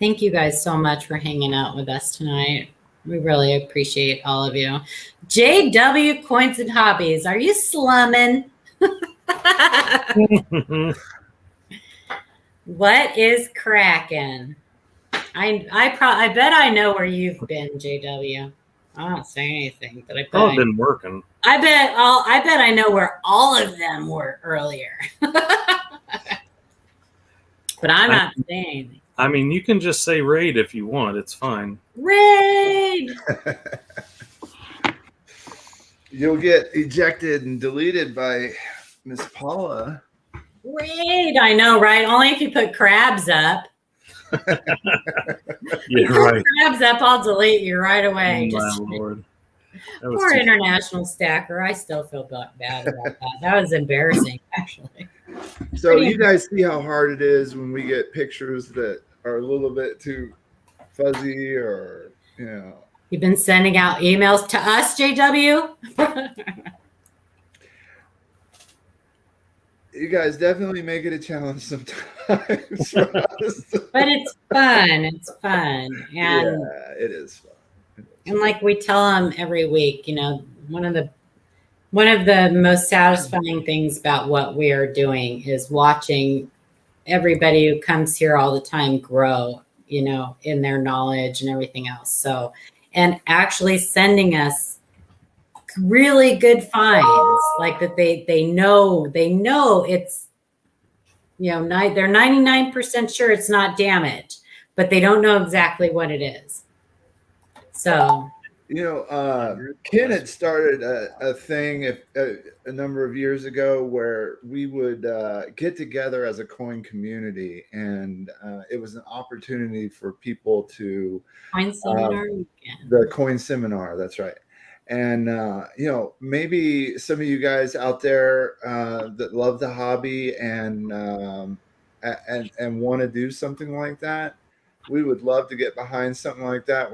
Thank you guys so much for hanging out with us tonight. We really appreciate all of you. JW Coins and Hobbies, are you slumming? What is cracking? I bet I know where you've been, JW. I don't say anything, but I bet I've been working. I bet I know where all of them were earlier. But I'm not saying anything. I mean, you can just say raid if you want. It's fine. Raid! You'll get ejected and deleted by Miss Paula. Raid! I know, right? Only if you put crabs up. Yeah, right. Crabs up, I'll delete you right away. Oh, Just my Lord. That was poor too- international stacker. I still feel bad about that. That was embarrassing, actually. So you guys see how hard it is when we get pictures that are a little bit too fuzzy, or You've been sending out emails to us, JW? You guys definitely make it a challenge sometimes for us. But it's fun. It's fun. And yeah, it is fun. And like we tell them every week, one of the most satisfying things about what we are doing is watching everybody who comes here all the time grow, in their knowledge and everything else. So, and actually sending us really good finds, like that they know it's, they're 99% sure it's not damage, but they don't know exactly what it is. So, Ken had started a thing a number of years ago where we would get together as a coin community, and it was an opportunity for people to coin seminar weekend. The coin seminar, that's right. And maybe some of you guys out there that love the hobby and want to do something like that, we would love to get behind something like that.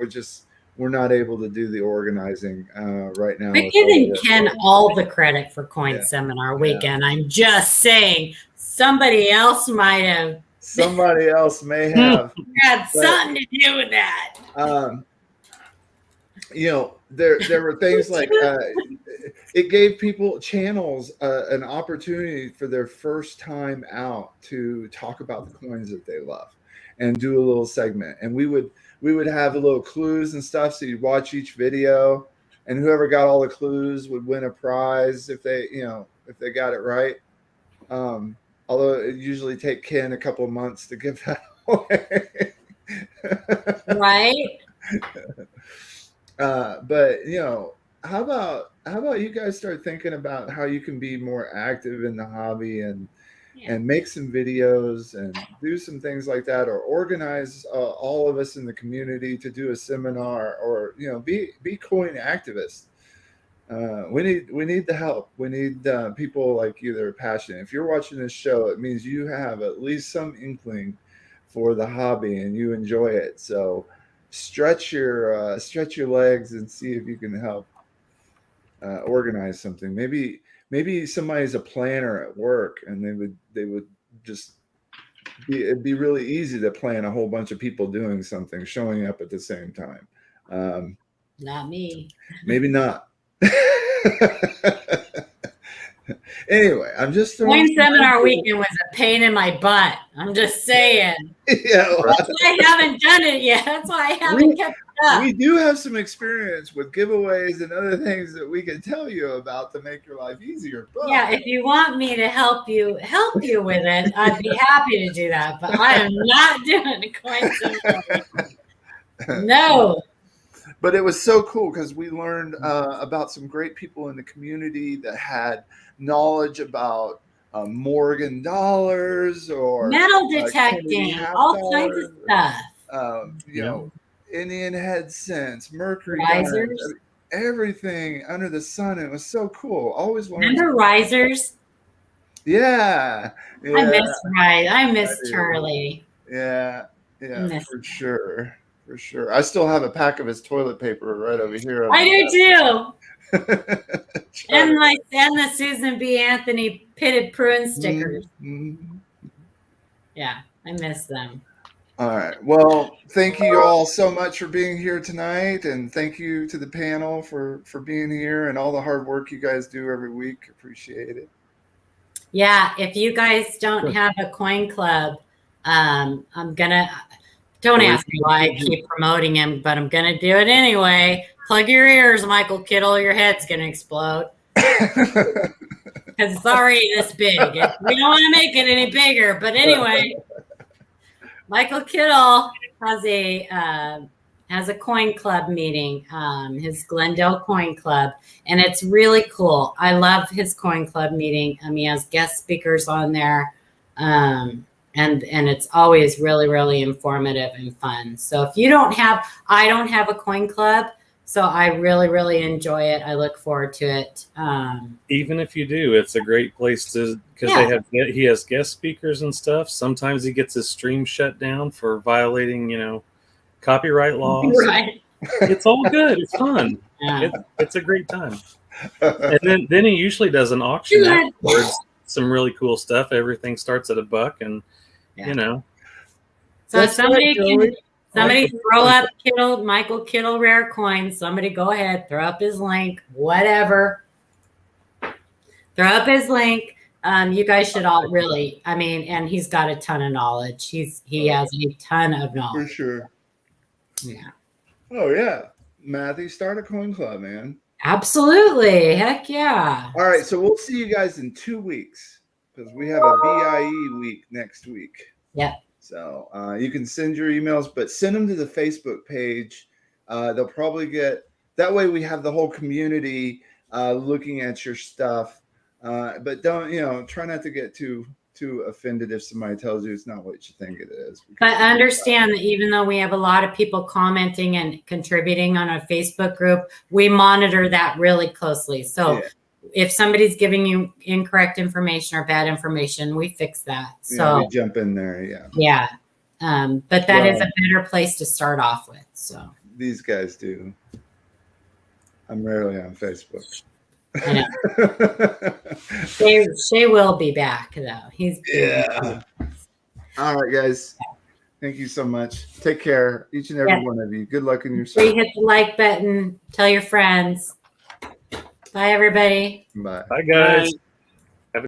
We're not able to do the organizing right now. We're giving Ken all the credit for coin seminar weekend. I'm just saying somebody else might have. Somebody else may have had something to do with that. There were things like it gave people channels an opportunity for their first time out to talk about the coins that they love and do a little segment. And we would have a little clues and stuff. So you'd watch each video, and whoever got all the clues would win a prize if they got it right. Although it usually take Ken a couple of months to give that away. Right. But how about you guys start thinking about how you can be more active in the hobby and make some videos and do some things like that, or organize all of us in the community to do a seminar, or be coin activists. We need the help. We need people like you that are passionate. If you're watching this show, it means you have at least some inkling for the hobby and you enjoy it. So stretch your legs and see if you can help organize something. Maybe somebody's a planner at work, and they would just it'd be really easy to plan a whole bunch of people doing something, showing up at the same time. Not me. Maybe not. Anyway, I'm just coin seminar weekend was a pain in my butt. I'm just saying. Yeah, that's why I haven't done it yet. That's why I haven't kept it up. We do have some experience with giveaways and other things that we can tell you about to make your life easier. But yeah, if you want me to help you with it, I'd be happy to do that. But I am not doing a coin seminar. No. But it was so cool because we learned about some great people in the community that had knowledge about Morgan dollars or metal detecting, all kinds of stuff. Indian head cents, mercury risers, diamonds, everything under the sun. It was so cool. Always learned. Remember risers? Yeah. I miss Charlie. Yeah, for sure. For sure. I still have a pack of his toilet paper right over here. I do too. and the Susan B. Anthony pitted prune stickers. Mm-hmm. Yeah, I miss them. All right. Well, thank you all so much for being here tonight, and thank you to the panel for being here and all the hard work you guys do every week. Appreciate it. Yeah, if you guys don't have a coin club, don't ask me why I keep promoting him, but I'm going to do it anyway. Plug your ears, Michael Kittle. Your head's going to explode. Because it's already this big. We don't want to make it any bigger. But anyway, Michael Kittle has a coin club meeting, his Glendale Coin Club, and it's really cool. I love his coin club meeting. He has guest speakers on there, and it's always really, really informative and fun. So if you I don't have a coin club, so I really, really enjoy it. I look forward to it. Even if you do, it's a great place to, because he has guest speakers and stuff. Sometimes he gets his stream shut down for violating, copyright laws. Right. It's all good. It's fun. Yeah. It's a great time. And then he usually does an auction afterwards. Some really cool stuff. Everything starts at $1, and So if somebody throw up Michael Kittle rare coins. Somebody go ahead, throw up his link, whatever. Throw up his link. You guys should all really, and he's got a ton of knowledge. He has a ton of knowledge. For sure. Yeah. Oh yeah. Matthew, start a coin club, man. Absolutely. Heck yeah. All right. So we'll see you guys in 2 weeks because we have a BIE week next week. Yep. So you can send your emails, but send them to the Facebook page. They'll probably that way we have the whole community looking at your stuff. But don't, try not to get too offended if somebody tells you it's not what you think it is. But understand that even though we have a lot of people commenting and contributing on a Facebook group, we monitor that really closely. So if somebody's giving you incorrect information or bad information, we fix that. So we jump in there. Yeah. Yeah. But that is a better place to start off with. So these guys do. I'm rarely on Facebook. I know. Shay will be back though. He's All right, guys. Thank you so much. Take care, each and every one of you. Good luck in your search. Hit the like button. Tell your friends. Bye, everybody. Bye. Bye, guys. Bye.